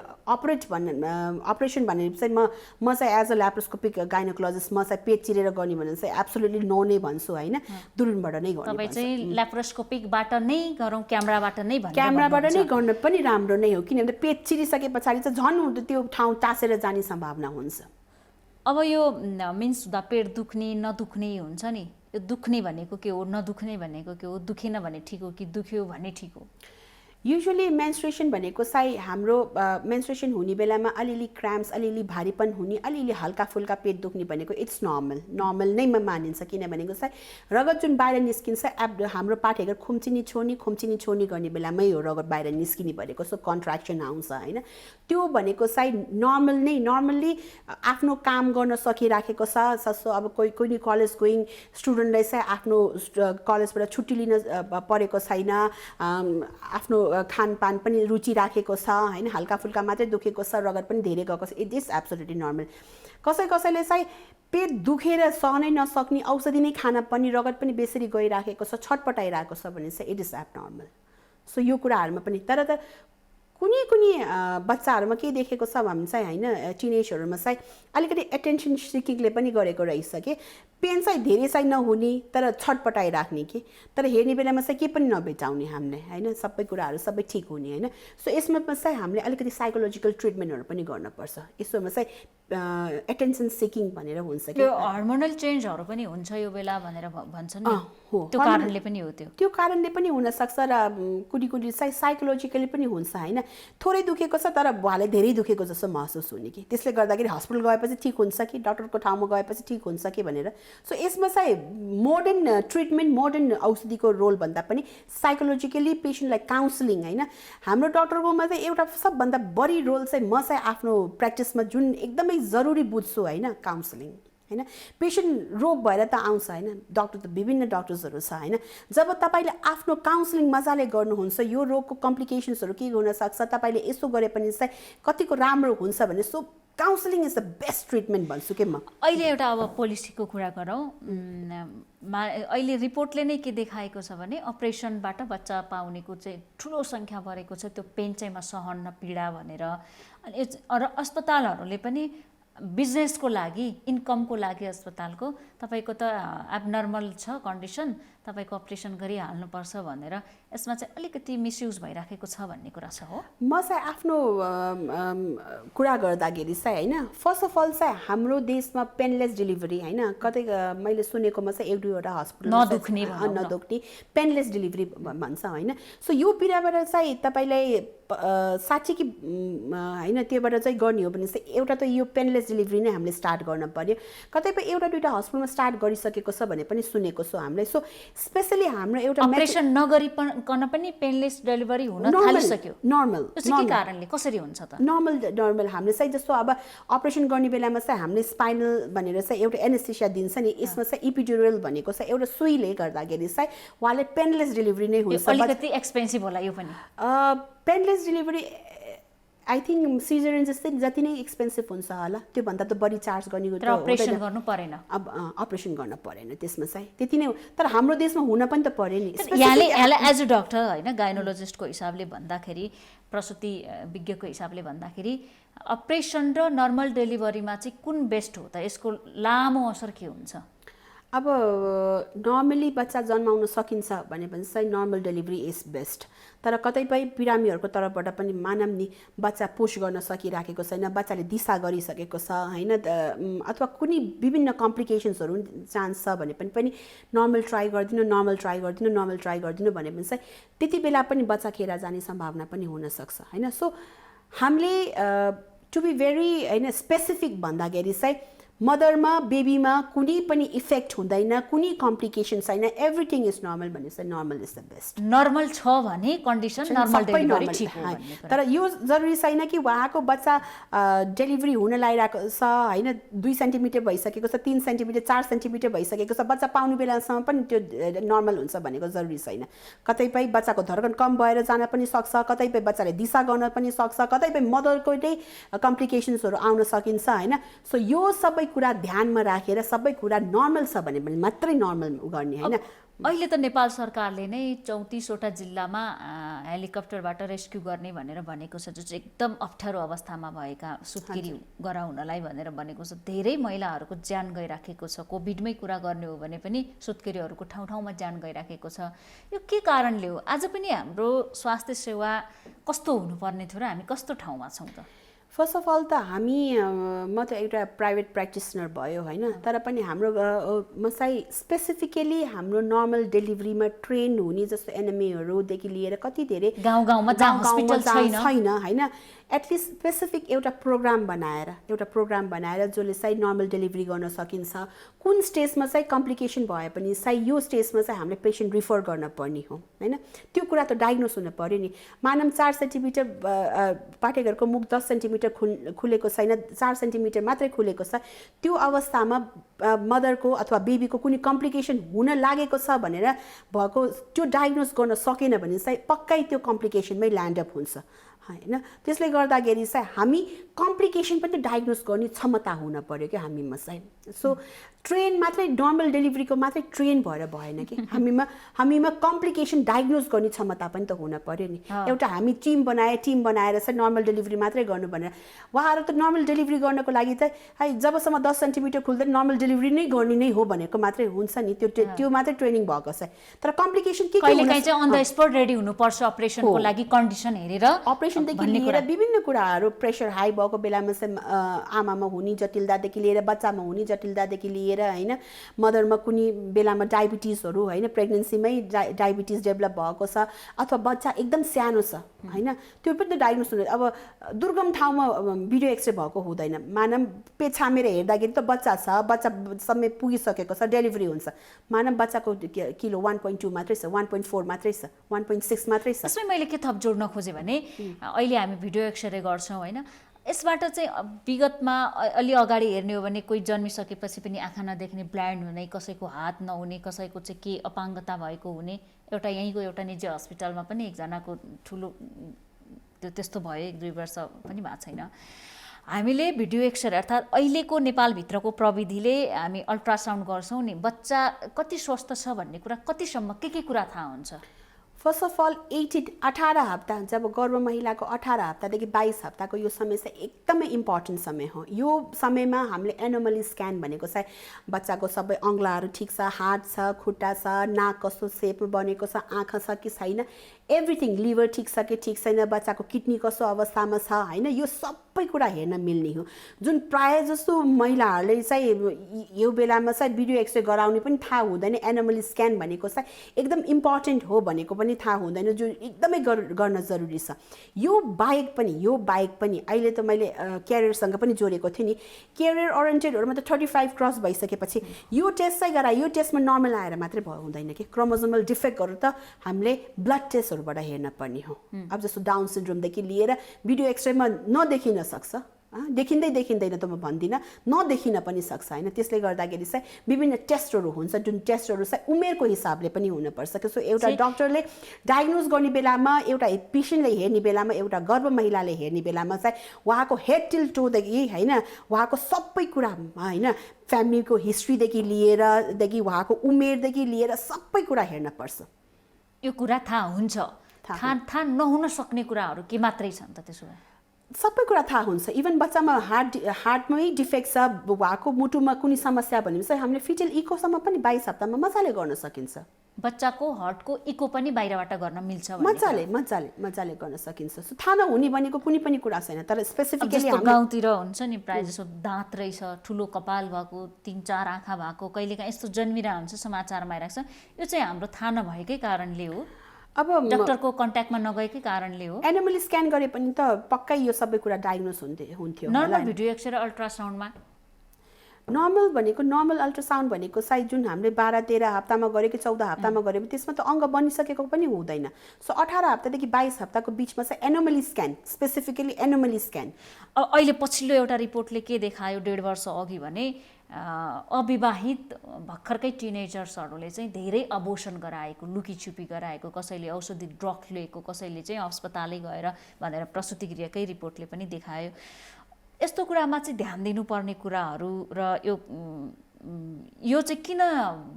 Speaker 2: अपरेसन भने चाहिँ म चाहिँ एज अ ल्याप्रोस्कोपिक गाइनोकोलोजिस्ट म चाहिँ पेट चिरेर गर्ने भने चाहिँ एब्सोल्युटली नो नै भन्छु होइन दूरबीनबाट नै गर्ने
Speaker 1: तपाईँ चाहिँ ल्याप्रोस्कोपिकबाट नै गरौँ क्यामेराबाट नै भन्नु
Speaker 2: क्यामेराबाट नै गर्न पनि राम्रो नै हो किनभने पेट चिरिसके पछाडि चाहिँ झन् त्यो ठाउँ टाँसेर जाने सम्भावना हुन्छ
Speaker 1: अब यो मिन्स हुँदा पेट दुख्ने नदुख्ने हुन्छ नि यो दुख्ने भनेको के हो नदुख्ने भनेको के हो दुखेन भने ठिक हो कि दुख्यो भने ठिक हो
Speaker 2: युजुअली मेन्स्ट्रुएसन भनेको चाहिँ हाम्रो मेन्स्ट्रुएसन हुने बेलामा अलिअलि क्राम्प्स अलिअलि भारीपन हुने अलिअलि हल्का फुल्का पेट दुख्ने भनेको इट्स नर्मल नै मानिन्छ किनभनेको चाहिँ रगत जुन बाहिर निस्किन्छ हाम्रो पाठेघर खुम्चिनी छोनी गर्ने बेलामै हो रगत बाहिर निस्किने भनेको सो कन्ट्र्याक्सन आउँछ होइन त्यो भनेको चाहिँ नर्मल्ली आफ्नो काम गर्न सकिराखेको छ जस्तो अब कोही कलेज गोइङ स्टुडेन्टलाई चाहिँ आफ्नो कलेजबाट छुट्टी लिन परेको छैन आफ्नो खानपान पनि रुचि राखेको छ होइन हल्का फुल्का मात्रै दुखेको छ रगत पनि धेरै गएको छ इट इज एब्सोल्युटली नर्मल कसैले चाहिँ पेट दुखेर सहनै नसक्ने औषधि नै खान पनि रगत पनि बेसरी गइराखेको छ छटपटाइरहेको छ भने चाहिँ इट इज एब नर्मल सो यो कुराहरूमा पनि तर कुनै कुनै बच्चाहरूमा के देखेको छ भने चाहिँ होइन टिनेजहरूमा चाहिँ अलिकति एटेन्सन सिकिङले पनि गरेको रहेछ कि पेन चाहिँ धेरै चाहिँ नहुने तर छटपटाइराख्ने कि तर हेर्ने बेलामा चाहिँ के पनि नभेटाउने हामीले होइन सबै कुराहरू सबै ठिक हुने होइन सो यसमा चाहिँ हामीले अलिकति साइकोलोजिकल ट्रिटमेन्टहरू पनि गर्नुपर्छ यसोमा चाहिँ एटेन्सन सिकिङ भनेर हुन्छ कि
Speaker 1: त्यो हर्मोनल चेन्जहरू पनि हुन्छ यो बेला भनेर भन्छन् नि
Speaker 2: हो
Speaker 1: त्यो कारणले पनि हो
Speaker 2: त्यो कारणले पनि हुनसक्छ र कुनै कुनै चाहिँ साइकोलोजिकली पनि हुन्छ होइन थोरै दुखेको छ तर भुवाले धेरै दुखेको जस्तो महसुस हुने कि त्यसले गर्दाखेरि हस्पिटल गएपछि ठिक हुन्छ कि डक्टरको ठाउँमा गएपछि ठिक हुन्छ कि भनेर सो यसमा चाहिँ मोडर्न ट्रिटमेन्ट मोडर्न औषधिको रोल भन्दा पनि साइकोलोजिकली पेसेन्टलाई काउन्सिलिङ होइन हाम्रो डक्टरकोमा चाहिँ एउटा सबभन्दा बढी रोल चाहिँ म चाहिँ आफ्नो प्र्याक्टिसमा जुन एकदमै जरुरी बुझ्छु होइन काउन्सिलिङ होइन पेसेन्ट रोग भएर त आउँछ होइन डक्टर त विभिन्न डक्टर्सहरू छ होइन जब तपाईँले आफ्नो काउन्सिलिङ मजाले गर्नुहुन्छ यो रोगको कम्प्लिकेसन्सहरू के हुनसक्छ तपाईँले यसो गरे पनि चाहिँ कतिको राम्रो हुन्छ भने so counselling is the best treatment भन्छु कि म
Speaker 1: अहिले एउटा अब पोलिसीको कुरा गरौँ अहिले रिपोर्टले नै के देखाएको छ भने अपरेसनबाट बच्चा पाउनेको चाहिँ ठुलो सङ्ख्या बढेको छ त्यो पेन चाहिँ म सहन पीडा भनेर र अस्पतालहरूले पनि बिजनेसको लागि इन्कमको लागि अस्पतालको तपाईँको त एबनर्मल छ कन्डिसन तपाईँको अपरेसन गरिहाल्नुपर्छ भनेर यसमा चाहिँ अलिकति मिसयुज भइराखेको छ भन्ने कुरा छ हो
Speaker 2: म चाहिँ आफ्नो कुरा गर्दाखेरि चाहिँ होइन फर्स्ट अफ अल चाहिँ हाम्रो देशमा पेनलेस डेलिभरी होइन कतै मैले सुनेकोमा चाहिँ एक दुईवटा हस्पिटल नदुख्ने पेनलेस डेलिभरी भन्छ होइन सो यो पिराबाट चाहिँ तपाईँलाई साँच्चै कि होइन त्योबाट चाहिँ गर्ने हो भने चाहिँ एउटा त यो पेनलेस डेलिभरी नै हामीले स्टार्ट गर्न पर्यो कतैपय एउटा दुईवटा हस्पिटलमा स्टार्ट गरिसकेको छ भने पनि सुनेको छु हामीले सो स्पेसली हाम्रो एउटा
Speaker 1: अपरेसन नगरिकन पनि पेनलेस डेलिभरी हुन थालिसक्यो
Speaker 2: नर्मल
Speaker 1: के कारणले कसरी हुन्छ त
Speaker 2: नर्मल हामीले चाहिँ जस्तो अब अपरेसन गर्ने बेलामा चाहिँ हामीले स्पाइनल भनेर चाहिँ एउटा एनेस्थेसिया दिन्छ नि यसमा चाहिँ इपिड्युरल भनेको चाहिँ एउटा सुईले गर्दाखेरि चाहिँ उहाँले पेनलेस डेलिभरी नै हुन्छ
Speaker 1: अलिकति एक्सपेन्सिभ होला यो पनि
Speaker 2: पेनलेस डेलिभरी आई थिङ्क सिजरिन जस्तै जति नै एक्सपेन्सिभ हुन्छ होला त्योभन्दा त बढी चार्ज गर्ने
Speaker 1: अपरेसन गर्नु परेन
Speaker 2: अब अपरेसन गर्न परेन त्यसमा चाहिँ त्यति नै हो तर हाम्रो देशमा हुन पनि त पर्यो नि
Speaker 1: यहाँलाई एज अ डक्टर होइन गाइनोलोजिस्टको हिसाबले भन्दाखेरि प्रसुति विज्ञको हिसाबले भन्दाखेरि अपरेसन र नर्मल डेलिभरीमा चाहिँ कुन बेस्ट हो त यसको लामो असर के हुन्छ
Speaker 2: अब नर्मली बच्चा जन्माउन सकिन्छ भने चाहिँ नर्मल डेलिभरी इज बेस्ट तर कतैपय बिरामीहरूको तर्फबाट पनि मानव नि बच्चा पुस गर्न सकिराखेको छैन बच्चाले दिशा गरिसकेको छ होइन अथवा कुनै विभिन्न कम्प्लिकेसन्सहरू चान्स छ भने पनि नर्मल ट्राई गरिदिनु भने पनि चाहिँ त्यति बेला पनि बच्चा खेर जाने सम्भावना पनि हुनसक्छ होइन सो हामीले टु बी भेरी होइन स्पेसिफिक भन्दाखेरि चाहिँ मदरमा बेबीमा कुनै पनि इफेक्ट हुँदैन कुनै कम्प्लिकेसन छैन एभ्रिथिङ इज नर्मल भने चाहिँ normal is the best
Speaker 1: normal छ भने कन्डिसन नर्मल डेलिभरी ठिक हो
Speaker 2: तर यो जरुरी छैन कि उहाँको बच्चा डेलिभरी हुन लागिरहेको छ होइन 2 सेन्टिमिटर भइसकेको छ 3 सेन्टिमिटर 4 सेन्टिमिटर भइसकेको छ बच्चा पाउने बेलासम्म पनि त्यो नर्मल हुन्छ भनेको जरुरी छैन कतैपय बच्चाको धड्कन कम भएर जान पनि सक्छ कतैपय बच्चाले दिशा गर्न पनि सक्छ कतैपय मदरको नै कम्प्लिकेसन्सहरू आउन सकिन्छ होइन सो यो सबै कुरा ध्यानमा राखेर सबै कुरा नर्मल छ भने मात्रै नर्मल गर्ने होइन
Speaker 1: अहिले त नेपाल सरकारले नै 34वटा जिल्लामा हेलिकप्टरबाट रेस्क्यु गर्ने भनेर भनेको छ जो चाहिँ एकदम अप्ठ्यारो अवस्थामा भएका सुत्केरी गराउनलाई भनेर भनेको छ धेरै महिलाहरूको ज्यान गइराखेको छ कोभिडमै कुरा गर्ने हो भने पनि सुत्केरीहरूको ठाउँमा ज्यान गइराखेको छ यो के कारणले हो आज पनि हाम्रो स्वास्थ्य सेवा कस्तो हुनुपर्ने थियो र हामी कस्तो ठाउँमा छौँ त
Speaker 2: फर्स्ट अफ अल त हामी म त एउटा प्राइभेट प्र्याक्टिसनर भयो होइन तर पनि हाम्रो म चाहिँ स्पेसिफिकली हाम्रो नर्मल डेलिभरीमा ट्रेन हुने जस्तो एनएमएहरूदेखि लिएर कति धेरै
Speaker 1: गाउँमा
Speaker 2: छैन होइन एटलिस्ट स्पेसिफिक एउटा प्रोग्राम बनाएर जसले चाहिँ नर्मल डेलिभरी गर्न सकिन्छ कुन स्टेजमा चाहिँ कम्प्लिकेसन भए पनि चाहिँ यो स्टेजमा चाहिँ हामीले पेसेन्ट रिफर गर्न पर्ने हो होइन त्यो कुरा त डायग्नोस हुन पर्यो नि मानव 4 सेन्टिमिटर पाठेघरको मुख 10 सेन्टिमिटर खुलेको छैन 4 सेन्टिमिटर मात्रै खुलेको छ त्यो अवस्थामा मदरको अथवा बेबीको कुनै कम्प्लिकेसन हुन लागेको छ भनेर भएको त्यो डायग्नोस गर्न सकेन भने चाहिँ पक्कै त्यो कम्प्लिकेसनमै ल्यान्ड अप हुन्छ होइन त्यसले गर्दाखेरि चाहिँ हामी कम्प्लिकेसन पनि डायग्नोस गर्ने क्षमता हुन पर्यो क्या हामीमा चाहिँ सो ट्रेन मात्रै नर्मल डेलिभरीको मात्रै ट्रेन भएर भएन कि हामीमा कम्प्लिकेसन डायग्नोस गर्ने क्षमता पनि त हुन पर्यो नि एउटा हामी टिम बनाएर चाहिँ नर्मल डेलिभरी मात्रै गर्नु भनेर उहाँहरू त नर्मल डेलिभरी गर्नको लागि त है जबसम्म 10 सेन्टिमिटर खुल्दैन नर्मल डेलिभरी नै गर्ने नै हो भनेको मात्रै हुन्छ नि त्यो मात्रै ट्रेनिङ भएको छ तर कम्प्लिकेसन के
Speaker 1: कहिलेकाहीँ चाहिँ अन द स्पट रेडी हुनुपर्छ अपरेसनको लागि कन्डिसन हेरेर
Speaker 2: अपरेसनदेखि लिएर विभिन्न कुराहरू प्रेसर हाई भएको बेलामा चाहिँ आमामा हुने जटिलतादेखि लिएर बच्चामा हुने जटिलतादेखि लिएर होइन मदरमा कुनै बेलामा डायबिटिजहरू होइन प्रेग्नेन्सीमै डायबिटिज डेभलप भएको छ अथवा बच्चा एकदम सानो छ होइन त्यो पनि त डायग्नोस हुँदैन अब दुर्गम ठाउँमा भिडियो एक्सरे भएको हुँदैन मानव पेट छामेर हेर्दाखेरि त बच्चा छ बच्चा समय पुगिसकेको छ डेलिभरी हुन्छ मानव बच्चाको किलो 1.2 मात्रै छ 1.4 मात्रै छ 1.6 मात्रै छ
Speaker 1: त्यसमै मैले के थप जोड्न खोजेँ भने अहिले हामी भिडियो एक्सरे गर्छौँ होइन यसबाट चाहिँ विगतमा अलि अगाडि हेर्ने हो भने कोही जन्मिसकेपछि पनि आँखा नदेख्ने ब्लाइन्ड हुने कसैको हात नहुने कसैको चाहिँ के अपाङ्गता भएको हुने एउटा यहीँको एउटा निजी हस्पिटलमा पनि एकजनाको ठुलो त्यस्तो भयो 1-2 वर्ष पनि भएको छैन हामीले भिडियो एक्सरे अर्थात् अहिलेको नेपालभित्रको प्रविधिले हामी अल्ट्रासाउन्ड गर्छौँ नि बच्चा कति स्वस्थ छ भन्ने कुरा कतिसम्म के कुरा थाहा हुन्छ
Speaker 2: फर्स्ट अफ अल 18 हप्ता हुन्छ अब गर्भ महिलाको 18 हप्तादेखि 22 हप्ताको यो समय चाहिँ एकदमै इम्पोर्टेन्ट समय हो यो समयमा हामीले एनोमली स्क्यान भनेको चाहिँ बच्चाको सबै अङ्ग्लाहरू ठिक छ हात छ खुट्टा छ नाक कस्तो सेपमा बनेको छ आँखा छ कि छैन एभ्रिथिङ लिभर ठिक छ कि ठिक छैन बच्चाको किडनी कस्तो अवस्थामा छ होइन यो सबै कुरा हेर्न मिल्ने हो जुन प्रायः जस्तो महिलाहरूले चाहिँ यो बेलामा चाहिँ भिडियो एक्सरे गराउने पनि थाहा हुँदैन एनोमली स्क्यान भनेको चाहिँ एकदम इम्पोर्टेन्ट हो भनेको पनि थाहा हुँदैन जो एकदमै गर्न जरुरी छ यो बाहेक पनि अहिले त मैले क्यारियरसँग पनि जोडेको थिएँ नि क्यारियर ओरिएन्टेडहरूमा त 35 क्रस भइसकेपछि यो टेस्ट चाहिँ गरायो यो टेस्टमा नर्मल आएर मात्रै हुँदैन कि क्रोमोसोमल डिफेक्टहरू त हामीले ब्लड टेस्टहरूबाट हेर्न पर्ने हो अब जस्तो डाउन सिन्ड्रोमदेखि लिएर भिडियो एक्सरेमा नदेखिन सक्छ देखिँदैन त म भन्दिनँ नदेखिन पनि सक्छ होइन त्यसले गर्दाखेरि चाहिँ विभिन्न टेस्टहरू हुन्छ जुन टेस्टहरू चाहिँ उमेरको हिसाबले पनि हुनुपर्छ सो एउटा डक्टरले डायग्नोज गर्ने बेलामा एउटा पेसेन्टले हेर्ने बेलामा एउटा गर्भ महिलाले हेर्ने बेलामा चाहिँ उहाँको हेड टिल टोदेखि होइन उहाँको सबै कुरा होइन फ्यामिलीको हिस्ट्रीदेखि लिएरदेखि उहाँको उमेरदेखि लिएर सबै कुरा हेर्न पर्छ
Speaker 1: यो कुरा थाहा हुन्छ थाहा नहुन सक्ने कुराहरू के मात्रै छन् त त्यसो भए
Speaker 2: सबै कुरा थाहा हुन्छ इभन बच्चामा हार्टमै डिफेक्ट छ उहाँको मुटुमा कुनै समस्या भनेपछि हामीले फिटल इकोसम्म पनि 22 हप्तामा मजाले गर्न सकिन्छ
Speaker 1: बच्चाको हार्टको इको पनि बाहिरबाट गर्न मिल्छ
Speaker 2: मजाले गर्न सकिन्छ सो थाहा नहुने भनेको कुनै पनि कुरा छैन तर स्पेसिफिकली
Speaker 1: गाउँतिर हुन्छ नि प्रायः जसो दाँत रहेछ ठुलो कपाल भएको 3-4 आँखा भएको कहिलेकाहीँ यस्तो जन्मिरहेको हुन्छ समाचारमा आइरहेको छ यो चाहिँ हाम्रो थाहा नभएकै कारणले हो अब डाक्टरको कन्ट्याक्टमा नगएकै कारणले हो
Speaker 2: एनोमली स्क्यान गरे पनि त पक्कै यो सबै कुरा डायग्नोस हुन्थ्यो
Speaker 1: नर्मल भिडियो एक्सरे अल्ट्रासाउन्डमा
Speaker 2: नर्मल अल्ट्रासाउन्ड भनेको साइज जुन हामीले 12-13 हप्तामा गरेको 14 हप्तामा गरेको त्यसमा त अङ्ग बनिसकेको पनि हुँदैन सो 18 हप्तादेखि 22 हप्ताको बिचमा चाहिँ anomaly scan specifically anomaly scan
Speaker 1: अहिले पछिल्लो एउटा रिपोर्टले के देखायो 1.5 वर्ष अघि भने अविवाहित भर्खरकै टिनेजर्सहरूले चाहिँ धेरै अबोर्सन गराएको लुकीछुपी गराएको कसैले औषधि ड्रग लिएको कसैले चाहिँ अस्पतालै गएर भनेर प्रसुति गृहकै रिपोर्टले पनि देखायो यस्तो कुरामा चाहिँ ध्यान दिनुपर्ने कुराहरू र यो चाहिँ किन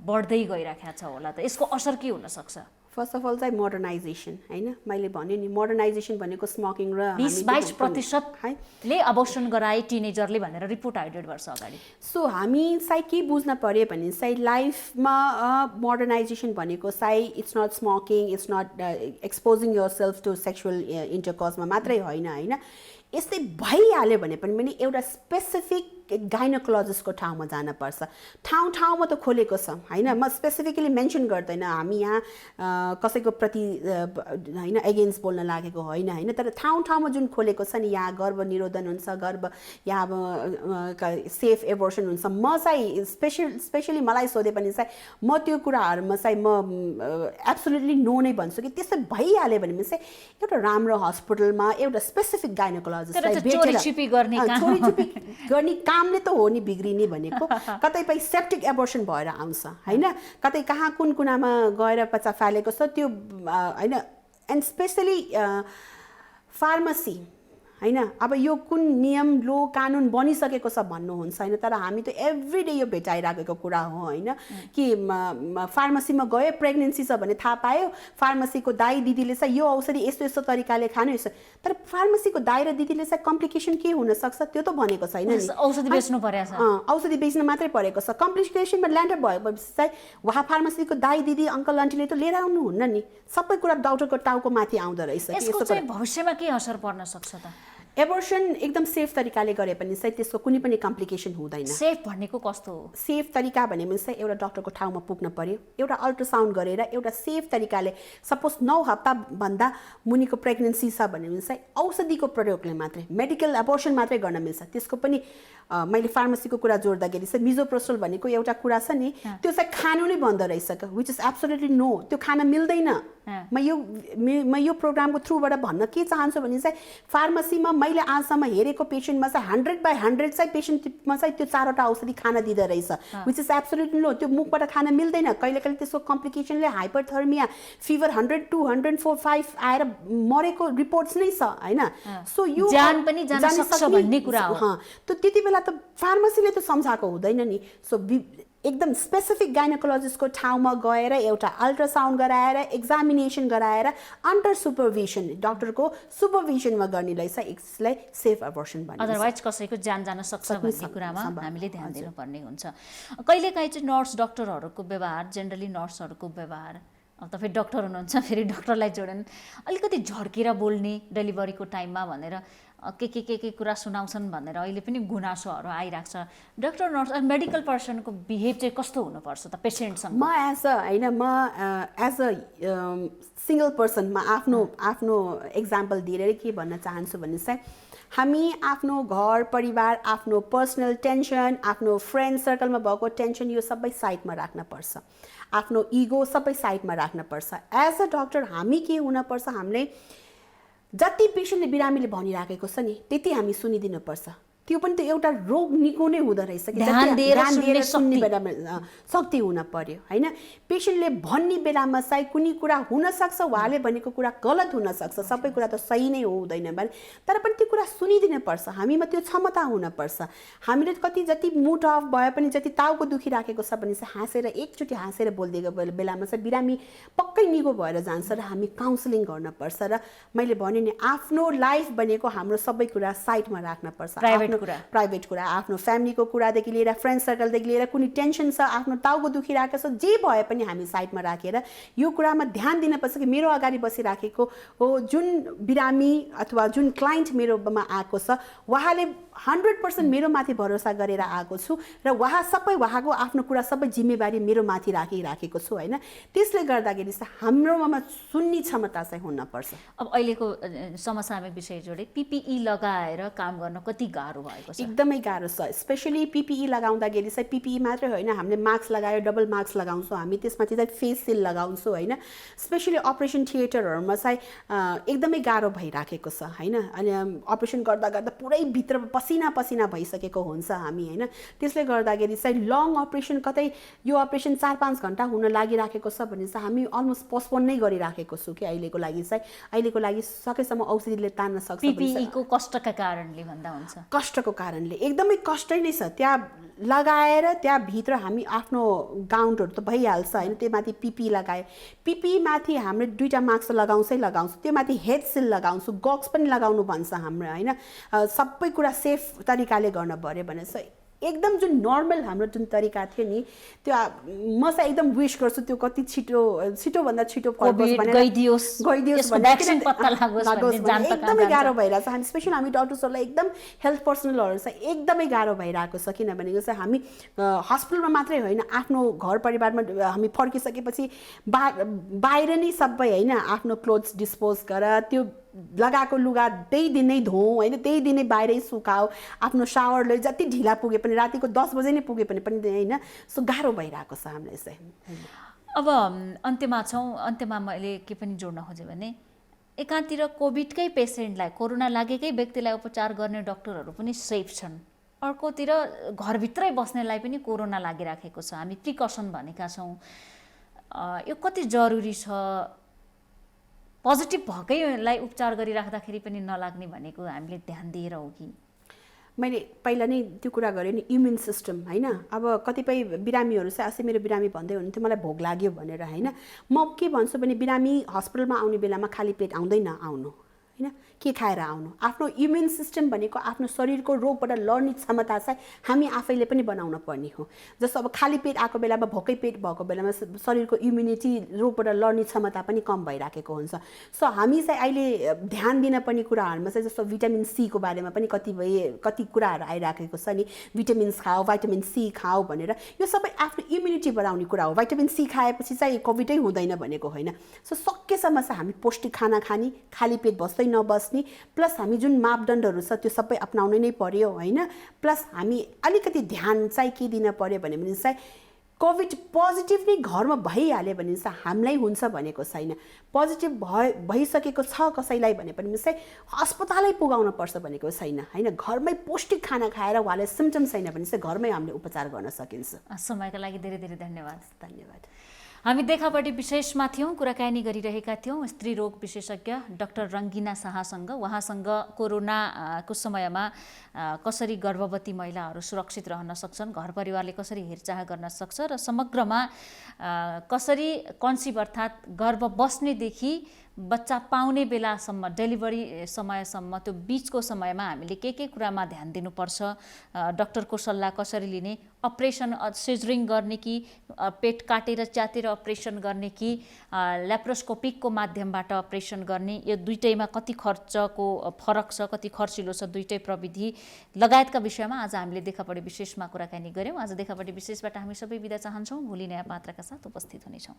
Speaker 1: बढ्दै गइरहेको छ होला त यसको असर के हुन सक्छ
Speaker 2: फर्स्ट अफ अल चाहिँ मोडर्नाइजेसन होइन मैले भने नि मोडर्नाइजेसन भनेको स्मोकिङ र
Speaker 1: 20-22% ले अबोर्सन गराए टिनेजरले भनेर रिपोर्ट आयो 1.5 वर्ष अगाडि
Speaker 2: सो हामी चाहिँ के बुझ्न पर्यो भने चाहिँ लाइफमा मोडर्नाइजेसन भनेको चाहिँ it's not smoking it's not exposing yourself to sexual इन्टरकोर्समा मात्रै होइन यस्तै भइहाल्यो भने पनि एउटा स्पेसिफिक गाइनोकोलोजिस्टको ठाउँमा जानुपर्छ ठाउँमा त खोलेको छ होइन म स्पेसिफिकली मेन्सन गर्दैन हामी यहाँ कसैको प्रति होइन एगेन्स्ट बोल्न लागेको होइन तर ठाउँमा जुन खोलेको छ नि यहाँ गर्भ निरोधन हुन्छ गर्भ यहाँ अब सेफ एबोर्सन हुन्छ म चाहिँ स्पेसली मलाई सोधे पनि चाहिँ म त्यो कुराहरूमा चाहिँ म एब्सोल्युटली नो नै भन्छु कि त्यस्तो भइहाल्यो भने चाहिँ एउटा राम्रो हस्पिटलमा एउटा स्पेसिफिक गाइनोकोलोजिस्टलाई
Speaker 1: चोरी
Speaker 2: गर्ने कामले त हो नि बिग्रिने भनेको कतैपय सेप्टिक एबोर्सन भएर आउँछ होइन कतै कहाँ कुन कुनामा गएर बच्चा फालेको छ त्यो होइन एन्ड स्पेसली फार्मेसी हैन, अब यो कुन नियम लो कानुन बनिसकेको छ भन्नुहुन्छ हैन, तर हामी त एभ्रीडे यो भेटाइराखेको कुरा हो हैन कि फार्मेसीमा गयो प्रेग्नेन्सी छ भने थाहा पायो, फार्मेसीको दाइ दिदीले चाहिँ यो औषधि यस्तो यस्तो तरिकाले खानु, यस्तो, तर फार्मेसीको दाइ र दिदीले चाहिँ कम्प्लिकेसन के हुन सक्छ त्यो त भनेको छैन नि।
Speaker 1: औषधि बेच्नु परेछ,
Speaker 2: औषधि बेच्न मात्रै परेको छ, कम्प्लिकेसनमा ल्यान्डर भएपछि चाहिँ उहाँ फार्मेसीको दाइ दिदी अङ्कल आन्टीले त लिएर आउनुहुन्न नि, सबै कुरा डाक्टरको टाउको माथि आउँदो रहेछ।
Speaker 1: यसको चाहिँ भविष्यमा के असर पर्न सक्छ त?
Speaker 2: एबोर्सन एकदम सेफ तरिकाले गरे पनि चाहिँ त्यसको कुनै पनि कम्प्लिकेसन हुँदैन।
Speaker 1: सेफ भनेको कस्तो हो?
Speaker 2: सेफ तरिका भने चाहिँ एउटा डक्टरको ठाउँमा पुग्न पर्यो, एउटा अल्ट्रासाउन्ड गरेर एउटा सेफ तरिकाले, सपोज 9 हप्ताभन्दा मुनिको प्रेग्नेन्सी छ भने चाहिँ औषधिको प्रयोगले मात्रै, मेडिकल एबोर्सन मात्रै गर्न मिल्छ। त्यसको पनि मैले फार्मेसीको कुरा जोड्दाखेरि चाहिँ मिजोप्रोस्टोल भनेको एउटा कुरा छ नि, त्यो चाहिँ खानु नै भन्दो रहेछ, विच इज एब्सोल्युटली नो, त्यो खान मिल्दैन। म यो प्रोग्रामको थ्रुबाट भन्न के चाहन्छु भने चाहिँ फार्मेसीमा मैले आजसम्म हेरेको पेसेन्टमा चाहिँ 100/100 चाहिँ पेसेन्टमा चाहिँ त्यो 4वटा औषधि खान दिँदो रहेछ, विच इज एब्सोल्युटली नो। त्यो मुखबाट खान मिल्दैन, कहिले कहिले त्यसको कम्प्लिकेसनले हाइपरथर्मिया, फिभर 100, 200, 405 आएर मरेको रिपोर्ट्स नै छ हैन। सो यो
Speaker 1: जान पनि जान सक्छ भन्ने कुरा हो।
Speaker 2: त त्यति बेला त फार्मेसीले त सम्झाएको हुँदैन नि। सो एकदम स्पेसिफिक गाइनोकोलोजिस्टको ठाउँमा गएर एउटा अल्ट्रासाउन्ड गराएर, एक्जामिनेसन गराएर, अन्डर सुपरभिजन, डक्टरको सुपरभिजनमा गर्नेलाई चाहिँ यसलाई सेफ एबोर्सन भनिन्छ।
Speaker 1: अदरवाइज कसैको जान जान सक्छ भन्ने कुरामा हामीले ध्यान दिनुपर्ने हुन्छ। कहिलेकाहीँ चाहिँ नर्स डक्टरहरूको व्यवहार, जेनरली नर्सहरूको व्यवहार, अब तपाईँ डक्टर हुनुहुन्छ फेरि डक्टरलाई जोडेन, अलिकति झर्केर बोल्ने डेलिभरीको टाइममा भनेर के कुरा सुनाउँछन् भनेर अहिले पनि गुनासोहरू आइरहेको छ। डक्टर नर्स मेडिकल पर्सनको बिहेभ चाहिँ कस्तो हुनुपर्छ त पेसेन्टसँग?
Speaker 2: म एज अ सिङ्गल पर्सन म आफ्नो एक्जाम्पल दिएर के भन्न चाहन्छु भने चाहिँ हामी आफ्नो घर परिवार, आफ्नो पर्सनल टेन्सन, आफ्नो फ्रेन्ड सर्कलमा भएको टेन्सन यो सबै साइडमा राख्नुपर्छ, आफ्नो इगो सबै साइडमा राख्नुपर्छ। एज अ डक्टर हामी के हुनपर्छ, हामीले जति पेसेन्टले बिरामीले भनिराखेको छ नि त्यति हामी सुनिदिनुपर्छ। त्यो पनि त एउटा रोग निको नै हुँदो रहेछ कि
Speaker 1: ध्यान दिएर
Speaker 2: सुन्ने बेलामा शक्ति हुन पर्यो हैन। पेसेन्टले भन्ने बेलामा चाहिँ कुनै कुरा हुनसक्छ, उहाँले भनेको कुरा गलत हुनसक्छ, सबै कुरा त सही नै हुँदैन भने, तर पनि त्यो कुरा सुनिदिनु पर्छ, हामीमा त्यो क्षमता हुनपर्छ। हामीले कति जति मुड अफ भए पनि, जति टाउको दुखिराखेको छ भने चाहिँ हाँसेर एकचोटि हाँसेर बोलिदिएको बेलामा चाहिँ बिरामी पक्कै निको भएर जान्छ र हामी काउन्सिलिङ गर्नुपर्छ। र मैले भने नि आफ्नो लाइफ भनेको हाम्रो सबै कुरा साइडमा राख्नुपर्छ, प्राइभेट कुरा, आफ्नो फ्यामिलीको कुरादेखि लिएर, फ्रेन्ड सर्कलदेखि लिएर, कुनै टेन्सन छ, आफ्नो टाउको दुखिरहेको छ, जे भए पनि हामी साइडमा राखेर यो कुरामा ध्यान दिनुपर्छ कि मेरो अगाडि बसिराखेको हो जुन बिरामी अथवा जुन क्लाइन्ट मेरोमा आएको छ उहाँले 100% मेरो माथि भरोसा गरेर आएको छु र उहाँको आफ्नो कुरा सबै जिम्मेवारी मेरो माथि राखिराखेको छु हैन। त्यसले गर्दाखेरि चाहिँ हाम्रोमा सुन्ने क्षमता चाहिँ हुनपर्छ।
Speaker 1: अब अहिलेको समसामयिक विषय जोडे PPE लगाएर काम गर्न कति गाह्रो भएको छ?
Speaker 2: एकदमै गाह्रो छ। स्पेशली PPE लगाउँदाखेरि चाहिँ PPE मात्रै होइन, हामीले मास्क लगायो, डबल मास्क लगाउँछौँ हामी, त्यसमाथि चाहिँ फेस सिल लगाउँछौँ हैन। स्पेशली अपरेसन थिएटरहरूमा चाहिँ एकदमै गाह्रो भइराखेको छ हैन। अनि अपरेसन गर्दा गर्दा पुरै भित्र पसिना भइसकेको हुन्छ हामी हैन। त्यसले गर्दाखेरि चाहिँ लङ अपरेसन, कतै यो अपरेसन 4-5 घण्टा हुन लागिराखेको छ भने चाहिँ हामी अलमोस्ट पोस्टपोन नै गरिराखेको छु कि अहिलेको लागि सकेसम्म औषधिले तान्न सक्छ।
Speaker 1: PPE को कष्टका कारणले भन्दा हुन्छ?
Speaker 2: कष्टको कारणले एकदमै कष्टै नै छ। त्यहाँ लगाएर त्यहाँ भित्र हामी आफ्नो गाउनहरू त भइहाल्छ हैन, त्योमाथि PPE लगाए, PPE माथि हामीले 2टा मास्क लगाउँछु, त्योमाथि हेड सिल लगाउँछु, गक्स पनि लगाउनु भन्छ हाम्रो हैन। सबै कुरा सेफ तरिकाले गर्न पर्यो भने चाहिँ एकदम जुन नर्मल हाम्रो जुन तरिका थियो नि त्यो म चाहिँ एकदम विश गर्छु त्यो कति छिटोभन्दा छिटो फर्कोस् भनेर, गइदियोस्
Speaker 1: भ्याक्सिन पत्ता लागोस् भन्ने जानता
Speaker 2: एकदमै गाह्रो भइरहेछ। हामी स्पेशल हामी डक्टर्सहरूलाई एकदम हेल्थ पर्सनलहरू चाहिँ एकदमै गाह्रो भइरहेको छ, किनभने चाहिँ हामी हस्पिटलमा मात्रै होइन आफ्नो घर परिवारमा हामी फर्किसकेपछि बाहिर नै सबै होइन आफ्नो क्लोथ्स डिस्पोज गर, त्यो लगाएको लुगा त्यही दिन नै धोऊ होइन, त्यही दिन नै बाहिरै सुकाऊ, आफ्नो सावरले जति ढिला पुगे पनि रातिको 10 बजे नै पुगे पनि होइन। सो गाह्रो भइरहेको छ हामीलाई चाहिँ।
Speaker 1: अब अन्त्यमा मैले के पनि जोड्न खोजेँ भने एकातिर कोभिडकै पेसेन्टलाई, कोरोना लागेकै व्यक्तिलाई उपचार गर्ने डक्टरहरू पनि सेफ छन्, अर्कोतिर घरभित्रै बस्नेलाई पनि कोरोना लागिराखेको छ। हामी प्रिकसन भनेका छौँ, यो कति जरुरी छ पोजिटिभ भएकैलाई उपचार गरिराख्दाखेरि पनि नलाग्ने भनेको हामीले ध्यान दिएर हो कि?
Speaker 2: मैले पहिला नै त्यो कुरा गरेँ नि, इम्युन सिस्टम होइन। अब कतिपय बिरामीहरू चाहिँ अस्ति मेरो बिरामी भन्दै हुनुहुन्थ्यो मलाई भोक लाग्यो भनेर होइन। म के भन्छु भने बिरामी हस्पिटलमा आउने बेलामा खाली पेट आउँदैन आउनु होइन, के खाएर आउनु। आफ्नो इम्युन सिस्टम भनेको आफ्नो शरीरको रोगबाट लड्ने क्षमता चाहिँ हामी आफैले पनि बनाउन पर्ने हो। जस्तो अब खाली पेट आएको बेलामा भोकै पेट भएको बेलामा शरीरको इम्युनिटी रोगबाट लड्ने क्षमता पनि कम भइराखेको हुन्छ। सो हामी चाहिँ अहिले ध्यान दिनपर्ने कुराहरूमा चाहिँ जस्तो भिटामिन सीको बारेमा पनि कति कुराहरू आइराखेको छ नि, भिटामिन्स खाऊ, भाइटामिन सी खाऊ भनेर। यो सबै आफ्नो इम्युनिटी बढाउने कुरा हो। भाइटामिन सी खाएपछि चाहिँ कोभिडै हुँदैन भनेको होइन। सो सकेसम्म चाहिँ हामी पौष्टिक खाना खाने, खाली पेट बस्दै नबस्ने, प्लस हामी जुन मापदण्डहरू छ त्यो सबै अपनाउनै नै पर्यो होइन। प्लस हामी अलिकति ध्यान चाहिँ के दिन पर्यो भने चाहिँ कोभिड पोजिटिभ नै घरमा भइहाल्यो भने चाहिँ हामीलाई हुन्छ भनेको छैन। पोजिटिभ भइसकेको छ कसैलाई भने पनि चाहिँ अस्पतालै पुगाउन पर्छ भनेको छैन होइन। घरमै पौष्टिक खाना खाएर उहाँलाई सिम्टम्स छैन भने चाहिँ घरमै हामीले उपचार गर्न सकिन्छ।
Speaker 1: समयका लागि धेरै धेरै धन्यवाद।
Speaker 2: धन्यवाद।
Speaker 1: हामी देखापट्टि विशेषमा थियौँ, कुराकानी गरिरहेका थियौँ स्त्री रोग विशेषज्ञ डाक्टर रङ्गिना शाहसँग। उहाँसँग कोरोनाको समयमा कसरी गर्भवती महिलाहरू सुरक्षित रहन सक्छन्, घर परिवारले कसरी हेरचाह गर्न सक्छ र समग्रमा कसरी कन्सिभ अर्थात् गर्भ बस्नेदेखि बच्चा पाउने बेलासम्म, डेलिभरी समयसम्म, त्यो बिचको समयमा हामीले के कुरामा ध्यान दिनुपर्छ, डाक्टरको सल्लाह कसरी लिने, अपरेसन सिजरिङ गर्ने कि पेट काटेर च्यातेर अपरेसन गर्ने कि ल्याप्रोस्कोपिकको माध्यमबाट अपरेसन गर्ने, यो दुईटैमा कति खर्चको फरक छ, कति खर्चिलो छ, दुईटै प्रविधि लगायतका विषयमा आज हामीले देखापट्टि विशेषमा कुराकानी गऱ्यौँ। आज देखापट्टि विशेषबाट हामी सबै बिदा चाहन्छौँ। भोलि नयाँ पात्रका साथ उपस्थित हुनेछौँ।